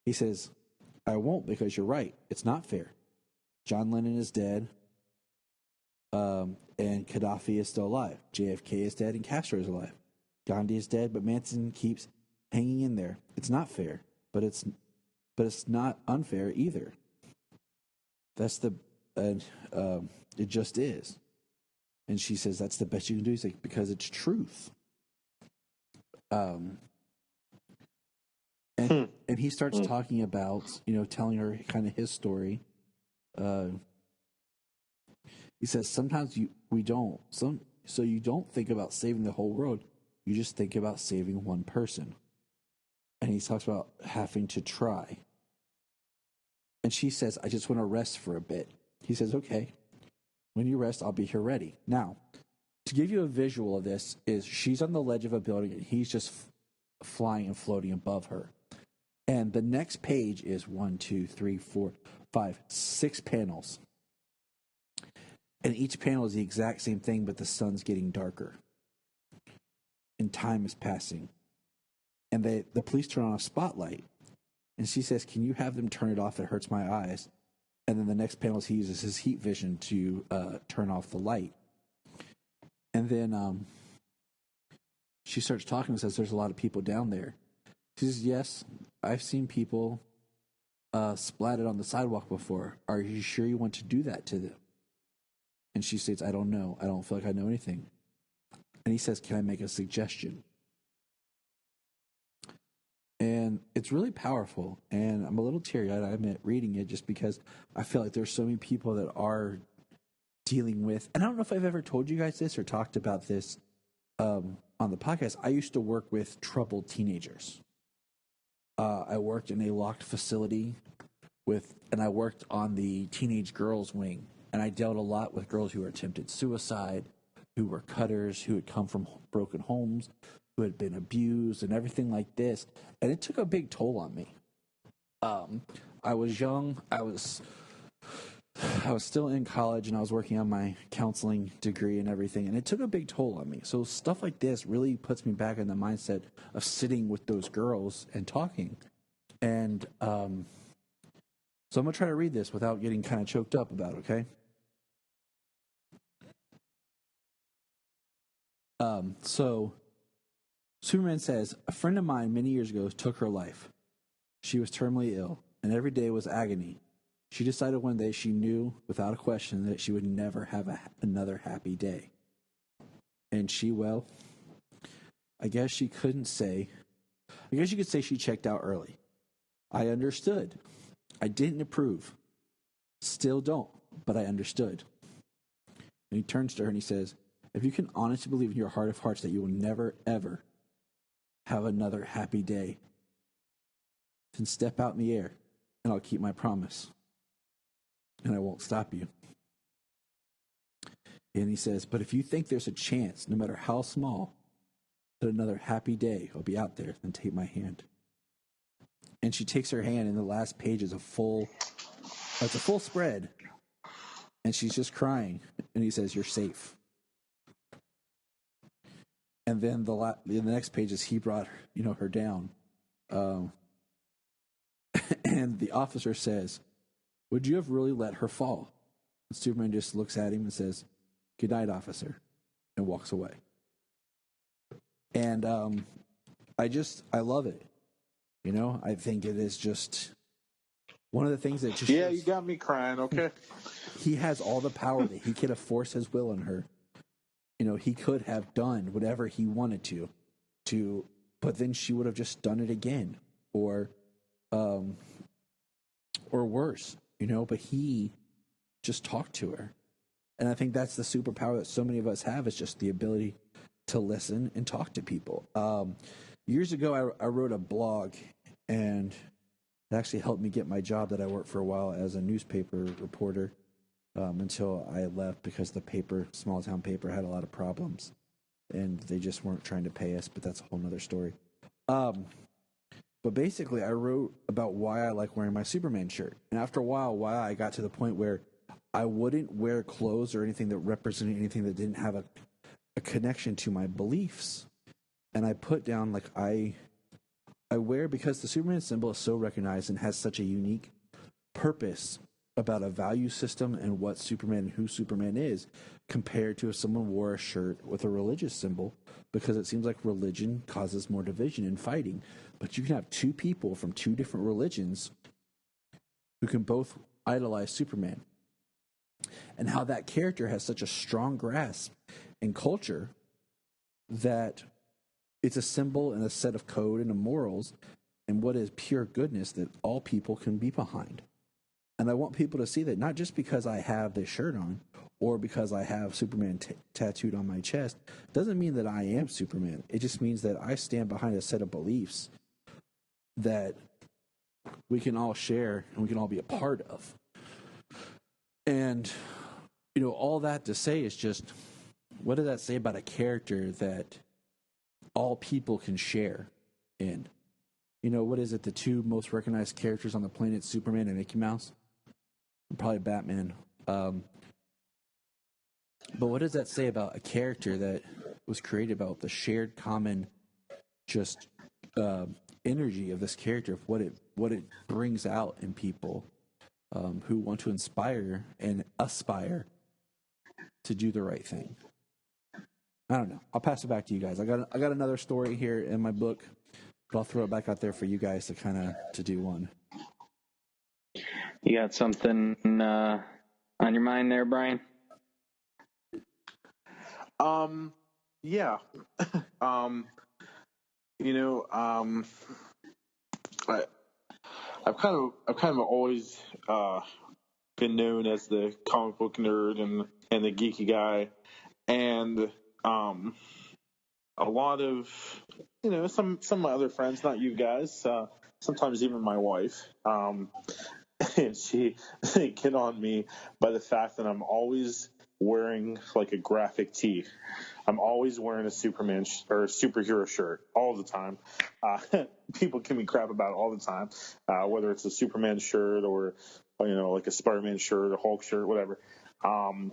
He says, "I won't, because you're right. It's not fair. John Lennon is dead. And Gaddafi is still alive. JFK is dead and Castro is alive. Gandhi is dead, but Manson keeps hanging in there. It's not fair, but it's not unfair either. That's it just is." And she says, "That's the best you can do." He's like, "Because it's truth." And he starts talking about, telling her kind of his story. He says, "Sometimes we don't. So you don't think about saving the whole world. You just think about saving one person." And he talks about having to try. And she says, "I just want to rest for a bit." He says, "Okay. When you rest, I'll be here ready." Now, to give you a visual of this, is she's on the ledge of a building and he's just flying and floating above her. And the next page is 1, 2, 3, 4, 5, 6 panels. And each panel is the exact same thing, but the sun's getting darker. And time is passing. And the police turn on a spotlight. And she says, "Can you have them turn it off? It hurts my eyes." And then the next panel is he uses his heat vision to turn off the light. And then she starts talking and says, "There's a lot of people down there." She says, "Yes, I've seen people splatted on the sidewalk before. Are you sure you want to do that to them?" And she states, "I don't know. I don't feel like I know anything." And he says, "Can I make a suggestion?" And it's really powerful. And I'm a little teary-eyed, I admit, reading it, just because I feel like there's so many people that are dealing with, and I don't know if I've ever told you guys this or talked about this on the podcast. I used to work with troubled teenagers. I worked in a locked facility and I worked on the teenage girls wing. And I dealt a lot with girls who were attempted suicide, who were cutters, who had come from broken homes, who had been abused and everything like this. And it took a big toll on me. I was young. I was still in college, and I was working on my counseling degree and everything. And it took a big toll on me. So stuff like this really puts me back in the mindset of sitting with those girls and talking. And so I'm going to try to read this without getting kind of choked up about it, okay? So Superman says, "A friend of mine many years ago took her life. She was terminally ill, and every day was agony. She decided one day she knew without a question that she would never have another happy day. And she, well, I guess she couldn't say I guess you could say she checked out early. I understood. I didn't approve. Still don't, but I understood. And he turns to her and he says, if you can honestly believe in your heart of hearts that you will never, ever have another happy day, then step out in the air and I'll keep my promise. And I won't stop you. And he says, but if you think there's a chance, no matter how small, that another happy day will be out there, then take my hand. And she takes her hand, and the last page is it's a full spread. And she's just crying. And he says, you're safe. And then the next page is he brought her down. And the officer says, would you have really let her fall? And Superman just looks at him and says, good night, officer, and walks away. And I love it. I think it is just one of the things that just shows, you got me crying. Okay. He has all the power that he could have forced his will on her. He could have done whatever he wanted to, but then she would have just done it again, or worse. But he just talked to her, and I think that's the superpower that so many of us have, is just the ability to listen and talk to people. Years ago, I wrote a blog, and it actually helped me get my job that I worked for a while as a newspaper reporter, until I left because the small town paper, had a lot of problems, and they just weren't trying to pay us, but that's a whole nother story. But basically, I wrote about why I like wearing my Superman shirt. And after a while, why I got to the point where I wouldn't wear clothes or anything that represented anything that didn't have a connection to my beliefs. And I put down, I wear, because the Superman symbol is so recognized and has such a unique purpose about a value system and what Superman and who Superman is, compared to if someone wore a shirt with a religious symbol, because it seems like religion causes more division and fighting. But you can have two people from two different religions who can both idolize Superman. And how that character has such a strong grasp in culture that it's a symbol and a set of code and of morals and what is pure goodness that all people can be behind. And I want people to see that, not just because I have this shirt on or because I have Superman tattooed on my chest, doesn't mean that I am Superman. It just means that I stand behind a set of beliefs that we can all share and we can all be a part of. And, all that to say is just, what does that say about a character that all people can share in? What is it? The two most recognized characters on the planet, Superman and Mickey Mouse? Probably Batman. But what does that say about a character that was created about the shared common just energy of this character, of what it brings out in people who want to inspire and aspire to do the right thing? I don't know. I'll pass it back to you guys. I got another story here in my book, but I'll throw it back out there for you guys to do one. You got something on your mind there, Brian? Yeah. I've kind of always been known as the comic book nerd and the geeky guy, and a lot of some of my other friends, not you guys, sometimes even my wife, and they get on me by the fact that I'm always wearing a graphic tee. I'm always wearing a Superman or a superhero shirt all the time. People give me crap about it all the time, whether it's a Superman shirt or a Spider-Man shirt, a Hulk shirt, whatever. And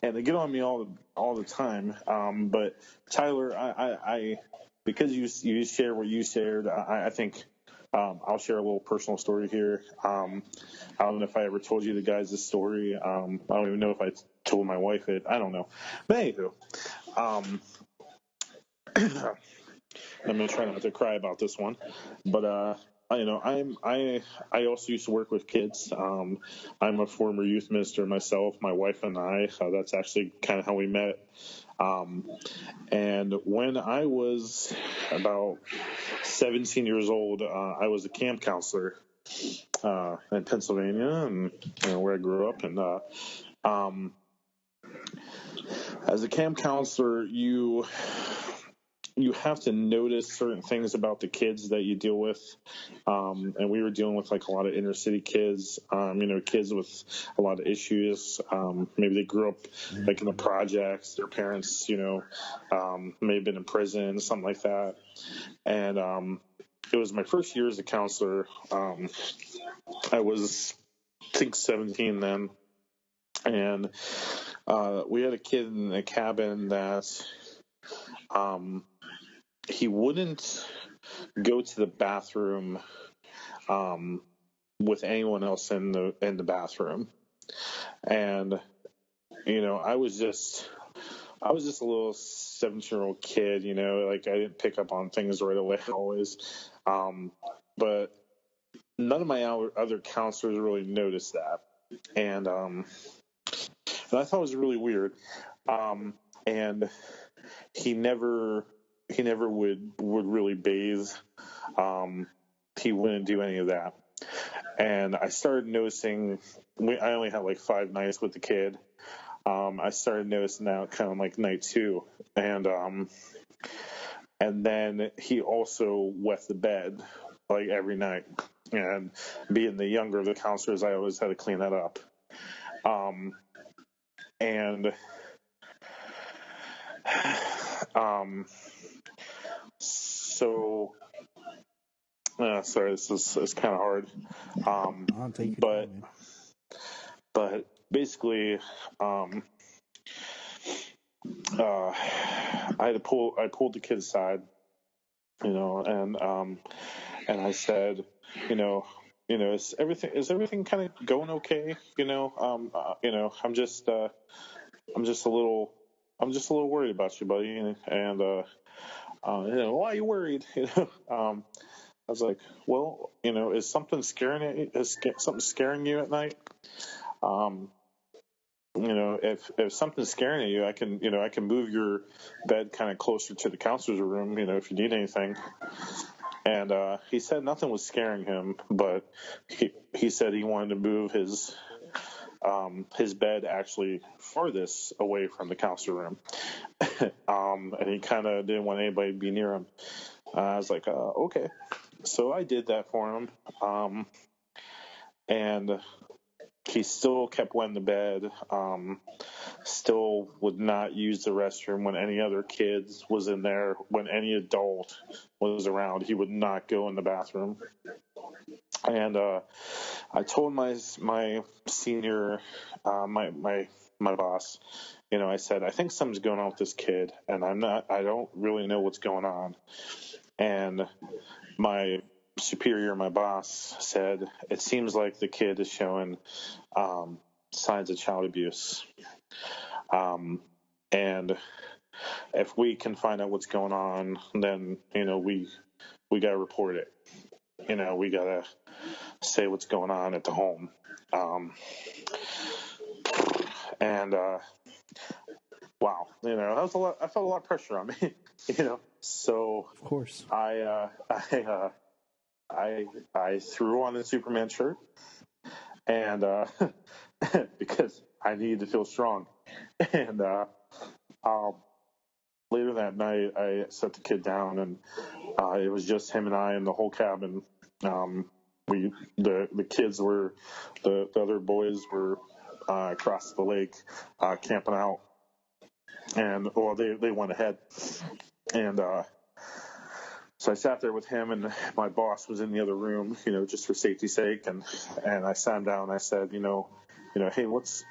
they get on me all the time. But Tyler, I because you share what you shared, I think I'll share a little personal story here. I don't know if I ever told you the guys this story. I don't even know if I told my wife it. I don't know. But anywho, I'm gonna try not to cry about this one. But I also used to work with kids. I'm a former youth minister myself. My wife and I. That's actually kind of how we met. And when I was about 17 years old, I was a camp counselor in Pennsylvania, and where I grew up. And as a camp counselor, you have to notice certain things about the kids that you deal with. And we were dealing with like a lot of inner city kids, kids with a lot of issues. Maybe they grew up like in the projects, their parents, may have been in prison, something like that. And it was my first year as a counselor. I was, I think, 17 then. And we had a kid in a cabin that he wouldn't go to the bathroom with anyone else in the bathroom. And I was just a little 17-year-old kid, like I didn't pick up on things right away always. But none of my other counselors really noticed that. And I thought it was really weird. And he never would really bathe. He wouldn't do any of that. And I started noticing, I only had like 5 nights with the kid. I started noticing that kind of like night 2. And then he also wet the bed like every night. And being the younger of the counselors, I always had to clean that up. So sorry, this is kind of hard. I'll take your time, man. But basically, I pulled the kid aside, and I said, is everything kind of going okay? I'm just a little worried about you, buddy. And why are you worried? I was like, well, is something scaring you? Is something scaring you at night? If something's scaring you, I can move your bed kind of closer to the counselor's room, if you need anything. And he said nothing was scaring him, but he said he wanted to move his bed actually farthest away from the counselor room. And he kind of didn't want anybody to be near him. I was like, okay. So I did that for him. And he still kept wetting the bed, still would not use the restroom when any other kids was in there. When any adult was around, he would not go in the bathroom. And I told my senior, my boss, I said, I think something's going on with this kid, and I don't really know what's going on. And my superior, my boss, said, it seems like the kid is showing signs of child abuse. And if we can find out what's going on, then, we got to report it. We got to say what's going on at the home. And wow, that was a lot. I felt a lot of pressure on me, So Of course. I threw on the Superman shirt, and because I needed to feel strong. And later that night, I set the kid down, and it was just him and I in the whole cabin. The kids were, the other boys were across the lake camping out, and they went ahead. And so I sat there with him, and my boss was in the other room, just for safety's sake. And I sat him down and I said, hey, what's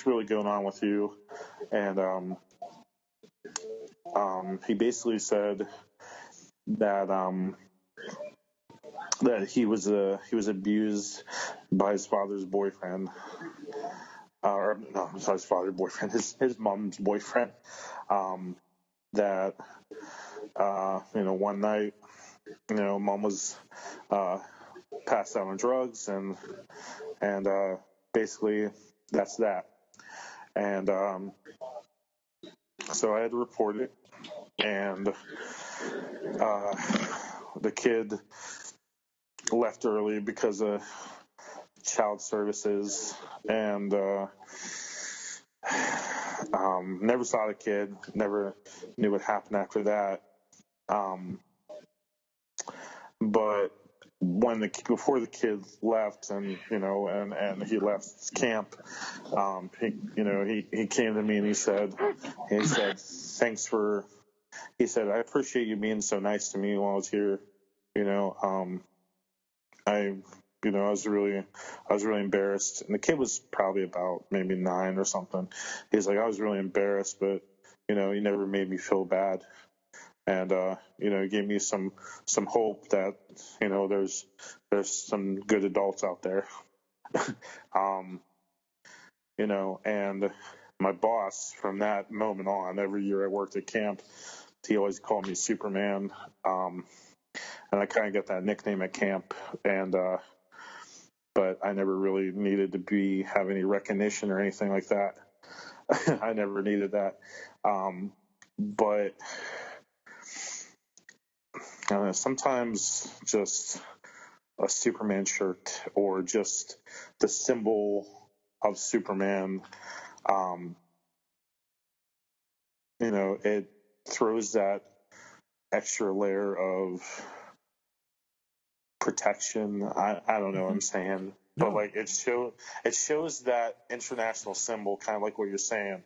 really going on with you? And he basically said that he was abused by his father's boyfriend. Or no, not his father's boyfriend, his mom's boyfriend. That one night, mom was passed out on drugs, and basically that's that. And So I had to report it, and the kid left early because of child services, and never saw the kid, never knew what happened after that. But before the kid left, and he left camp, he came to me and he said thanks for, he said, I appreciate you being so nice to me while I was here. I was really embarrassed, and the kid was probably about maybe 9 or something. He's like, I was really embarrassed, but he never made me feel bad. And he gave me some hope that there's some good adults out there. And my boss, from that moment on, every year I worked at camp, he always called me Superman. And I kind of got that nickname at camp, and but I never really needed to have any recognition or anything like that. I never needed that. But sometimes just a Superman shirt or just the symbol of Superman, it throws that extra layer of protection. I don't know what I'm saying, but like it shows that international symbol, kind of like what you're saying,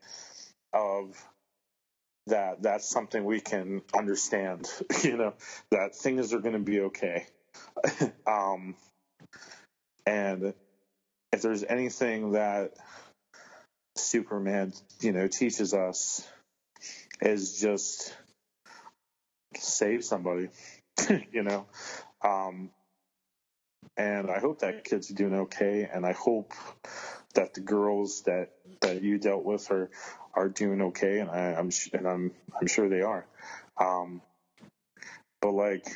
of that's something we can understand, that things are going to be okay. And if there's anything that Superman, teaches us, is just save somebody, and I hope that kid's doing okay, and I hope that the girls that you dealt with are doing okay, and I'm sure they are. But like,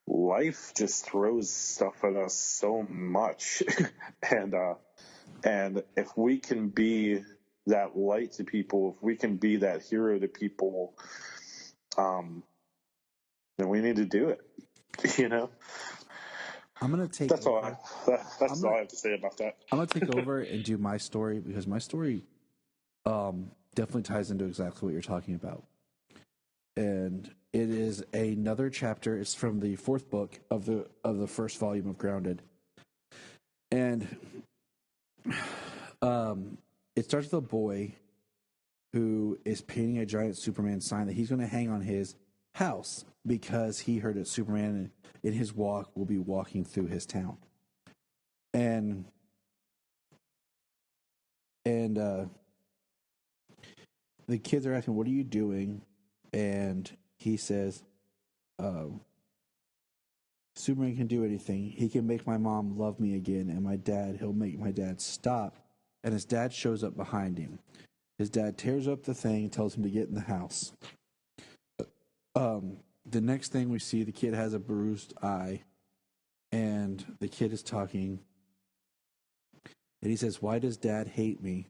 life just throws stuff at us so much, and if we can be that light to people, if we can be that hero to people, then we need to do it. I'm gonna take. That's over. That's all I have to say about that. I'm gonna take over and do my story, because my story definitely ties into exactly what you're talking about. And it is another chapter. It's from the 4th book of the first volume of Grounded. And it starts with a boy who is painting a giant Superman sign that he's going to hang on his house, because he heard that Superman in his walk will be walking through his town. And the kids are asking, what are you doing? And he says, Superman can do anything. He can make my mom love me again, and he'll make my dad stop. And his dad shows up behind him. His dad tears up the thing and tells him to get in the house. The next thing we see, the kid has a bruised eye, and the kid is talking, and he says, why does Dad hate me?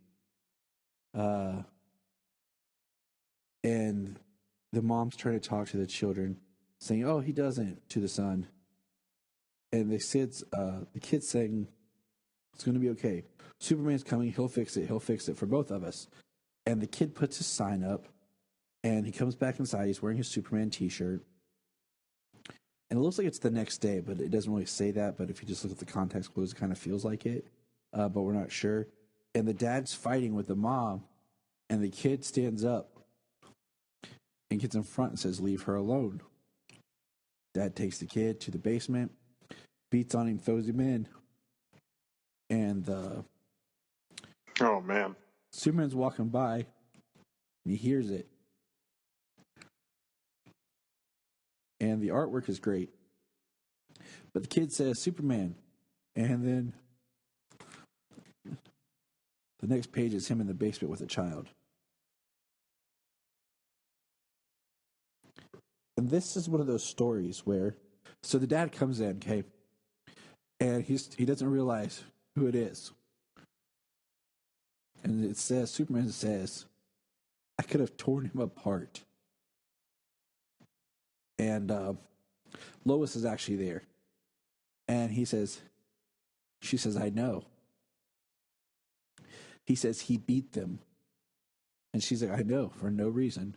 And the mom's trying to talk to the children, saying, oh, he doesn't, to the son. And the kid's saying, it's going to be okay. Superman's coming. He'll fix it. He'll fix it for both of us. And the kid puts his sign up, and he comes back inside. He's wearing his Superman t-shirt. And it looks like it's the next day, but it doesn't really say that. But if you just look at the context clues, it kind of feels like it. But we're not sure. And the dad's fighting with the mom, and the kid stands up and gets in front and says, leave her alone. Dad takes the kid to the basement, beats on him, throws him in. And oh, man. Superman's walking by, and he hears it. And the artwork is great. But the kid says, Superman. And then the next page is him in the basement with a child. And this is one of those stories where, so the dad comes in, okay, and he doesn't realize who it is. And it says, Superman says, I could have torn him apart. And Lois is actually there. And she says, I know. He says he beat them. And she's like, I know, for no reason.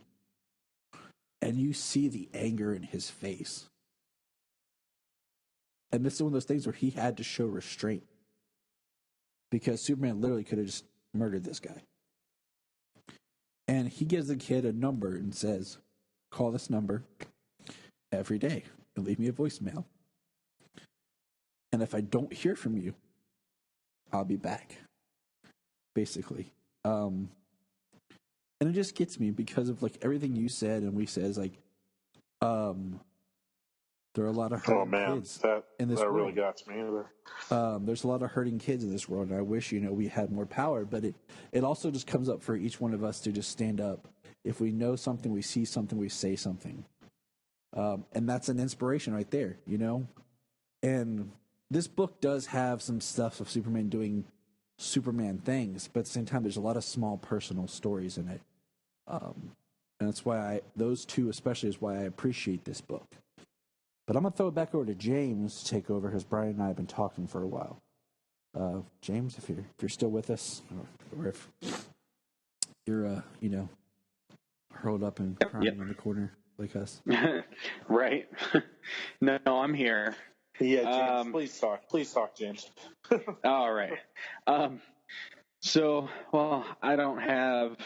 And you see the anger in his face. And this is one of those things where he had to show restraint. Because Superman literally could have just murdered this guy. And he gives the kid a number and says, call this number every day and leave me a voicemail. And if I don't hear from you, I'll be back. Basically. And it just gets me because of like everything you said and we said is like, there are a lot of hurting kids in this world. That really got to me either. There's a lot of hurting kids in this world, and I wish, we had more power, but it also just comes up for each one of us to just stand up. If we know something, we see something, we say something. And that's an inspiration right there, And this book does have some stuff of Superman doing Superman things, but at the same time, there's a lot of small personal stories in it. And that's why those two especially is why I appreciate this book. But I'm going to throw it back over to James to take over because Brian and I have been talking for a while. James, if you're still with us, or if you're, hurled up and crying in the corner like us. Right. No, I'm here. Yeah, James, please talk, James. All right. So, well, I don't have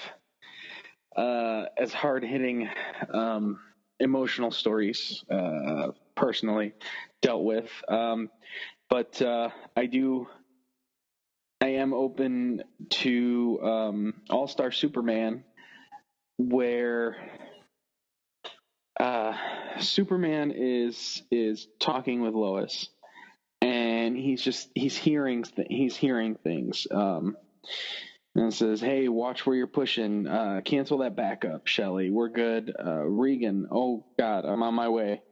as hard-hitting emotional stories personally dealt with, but I am open to All-Star Superman, where Superman is talking with Lois, and he's hearing things, and it says, hey, watch where you're pushing, cancel that backup, Shelley, we're good, Regan, oh God, I'm on my way,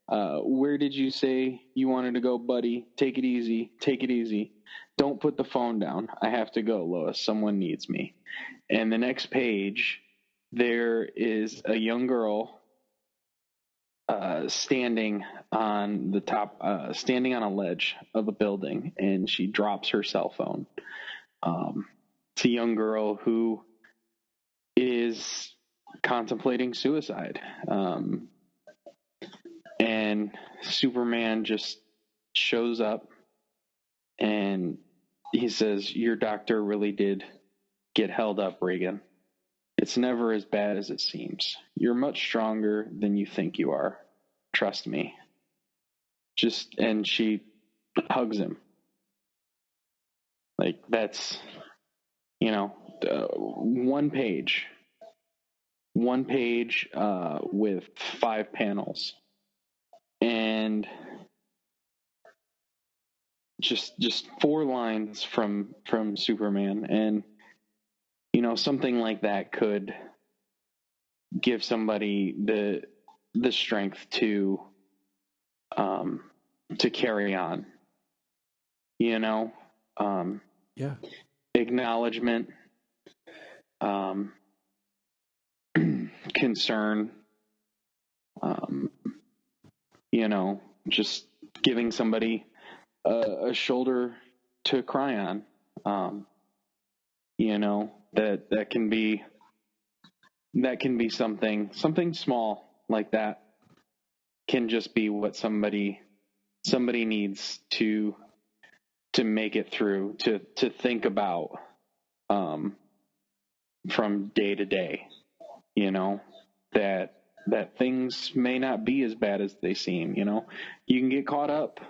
where did you say you wanted to go, buddy? Take it easy, don't put the phone down, I have to go, Lois, someone needs me. And the next page, there is a young girl standing on the top, standing on a ledge of a building, and she drops her cell phone. It's a young girl who is contemplating suicide. And Superman just shows up and he says, your doctor really did get held up, Regan. It's never as bad as it seems. You're much stronger than you think you are. Trust me. And she hugs him. Like, that's, one page with 5 panels, and just 4 lines from Superman. And something like that could give somebody the strength to carry on, Yeah. Acknowledgement, concern, just giving somebody a shoulder to cry on, that can be something small like that, can just be what somebody needs to make it through, to think about from day to day, that things may not be as bad as they seem. You can get caught up,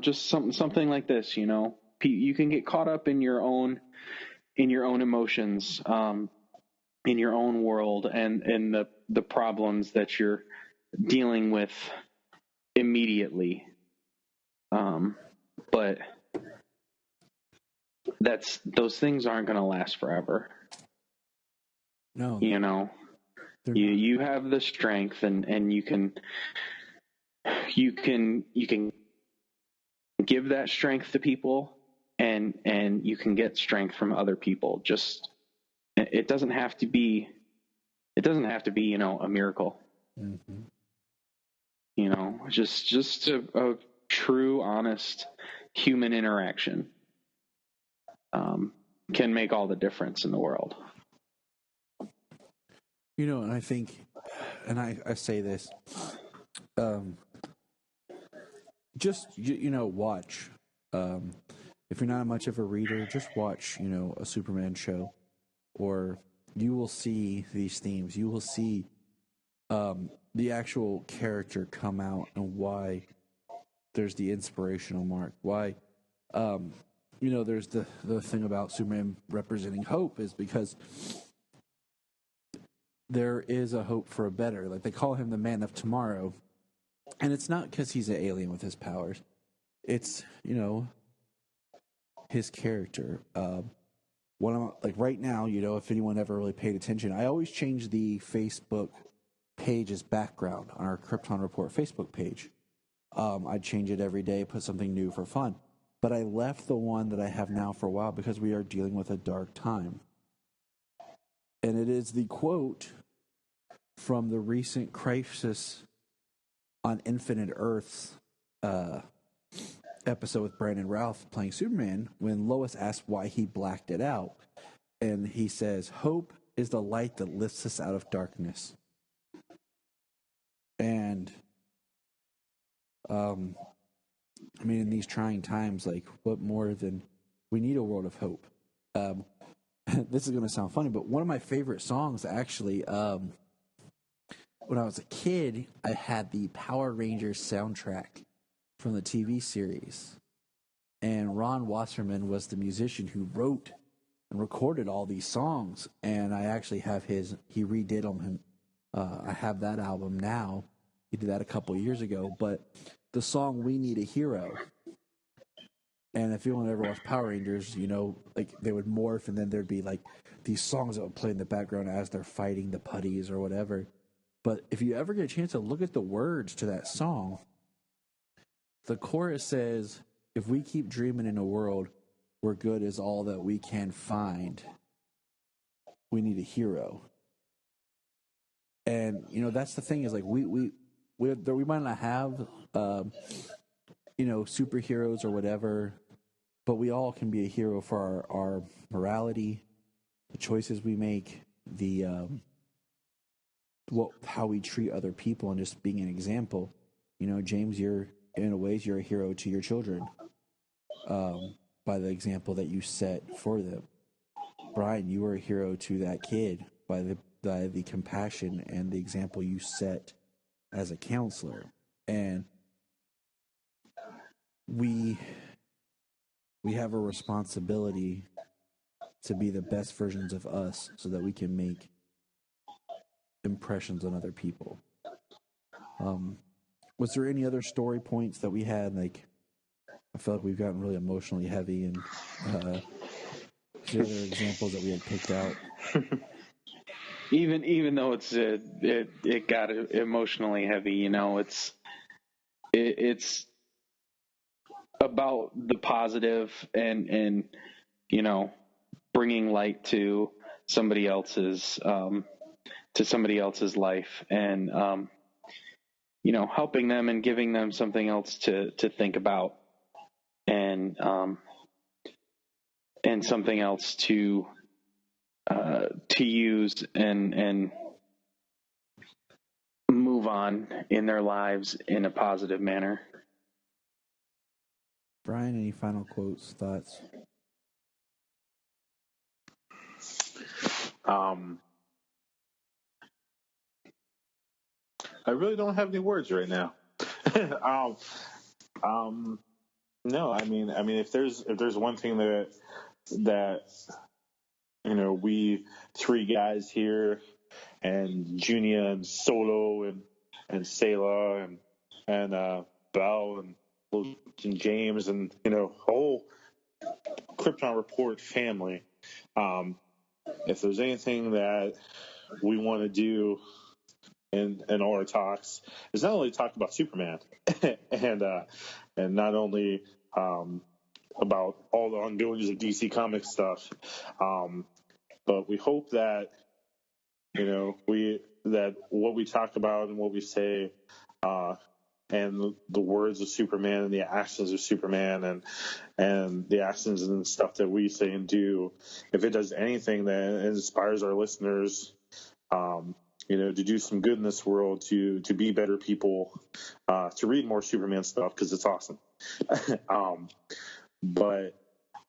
just something like this. You can get caught up in your own emotions, in your own world, and the problems that you're dealing with immediately. But those things aren't going to last forever. No. You have the strength, and you can give that strength to people, and you can get strength from other people. Just, it doesn't have to be It doesn't have to be, a miracle. Mm-hmm. Just a true, honest human interaction can make all the difference in the world. And I think, and I say this, just, watch. If you're not much of a reader, just watch, a Superman show, or you will see these themes. You will see the actual character come out and why there's the inspirational mark. Why, there's the thing about Superman representing hope is because there is a hope for a better. Like, they call him the man of tomorrow. And it's not because he's an alien with his powers. It's, his character. Right now, if anyone ever really paid attention, I always change the Facebook page's background on our Krypton Report Facebook page. I'd change it every day, put something new for fun. But I left the one that I have now for a while because we are dealing with a dark time. And it is the quote from the recent Crisis on Infinite Earths episode with Brandon Routh playing Superman, when Lois asks why he blacked it out. And he says, "Hope is the light that lifts us out of darkness." And, in these trying times, what more than we need a world of hope? This is going to sound funny, but one of my favorite songs, actually, when I was a kid, I had the Power Rangers soundtrack from the TV series. And Ron Wasserman was the musician who wrote and recorded all these songs. And I actually have he redid them. I have that album now. He did that a couple of years ago. But the song "We Need a Hero," and if anyone ever watched Power Rangers, they would morph, and then there'd be these songs that would play in the background as they're fighting the putties or whatever. But if you ever get a chance to look at the words to that song, the chorus says, "If we keep dreaming in a world where good is all that we can find, we need a hero." And that's the thing, is we might not have superheroes or whatever, but we all can be a hero for our morality, the choices we make, the how we treat other people, and just being an example. James, you're a hero to your children by the example that you set for them. Bryan, you were a hero to that kid by the compassion and the example you set as a counselor. And we have a responsibility to be the best versions of us so that we can make impressions on other people. Was there any other story points that we had? I feel like we've gotten really emotionally heavy, and is there other examples that we had picked out? Even though it got emotionally heavy, it's about the positive and bringing light to somebody else's life, and helping them and giving them something else to think about, and something else to use and move on in their lives in a positive manner. Bryan, any final quotes, thoughts? I really don't have any words right now. No, if there's one thing that we three guys here, and Junior and Solo and Selah and Bell and James and whole Krypton Report family. If there's anything that we want to do in all our talks, is not only talk about Superman and not only about all the ongoings of DC Comics stuff, but we hope that that what we talk about and what we say, and the words of Superman and the actions of Superman and the actions and stuff that we say and do, if it does anything that inspires our listeners, to do some good in this world, to be better people, to read more Superman stuff because it's awesome. But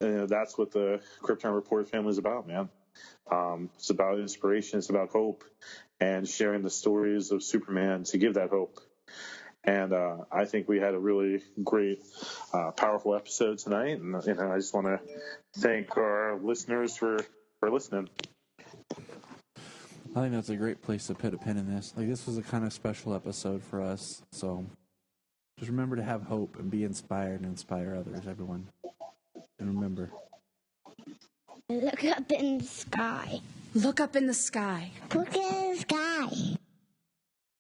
that's what the Krypton Report family is about, man. It's about inspiration. It's about hope and sharing the stories of Superman to give that hope. And I think we had a really great, powerful episode tonight. And I just want to thank our listeners for listening. I think that's a great place to put a pin in this. Like, this was a kind of special episode for us. So just remember to have hope and be inspired and inspire others, everyone. And remember, Look up in the sky. Look up in the sky. Look in the sky.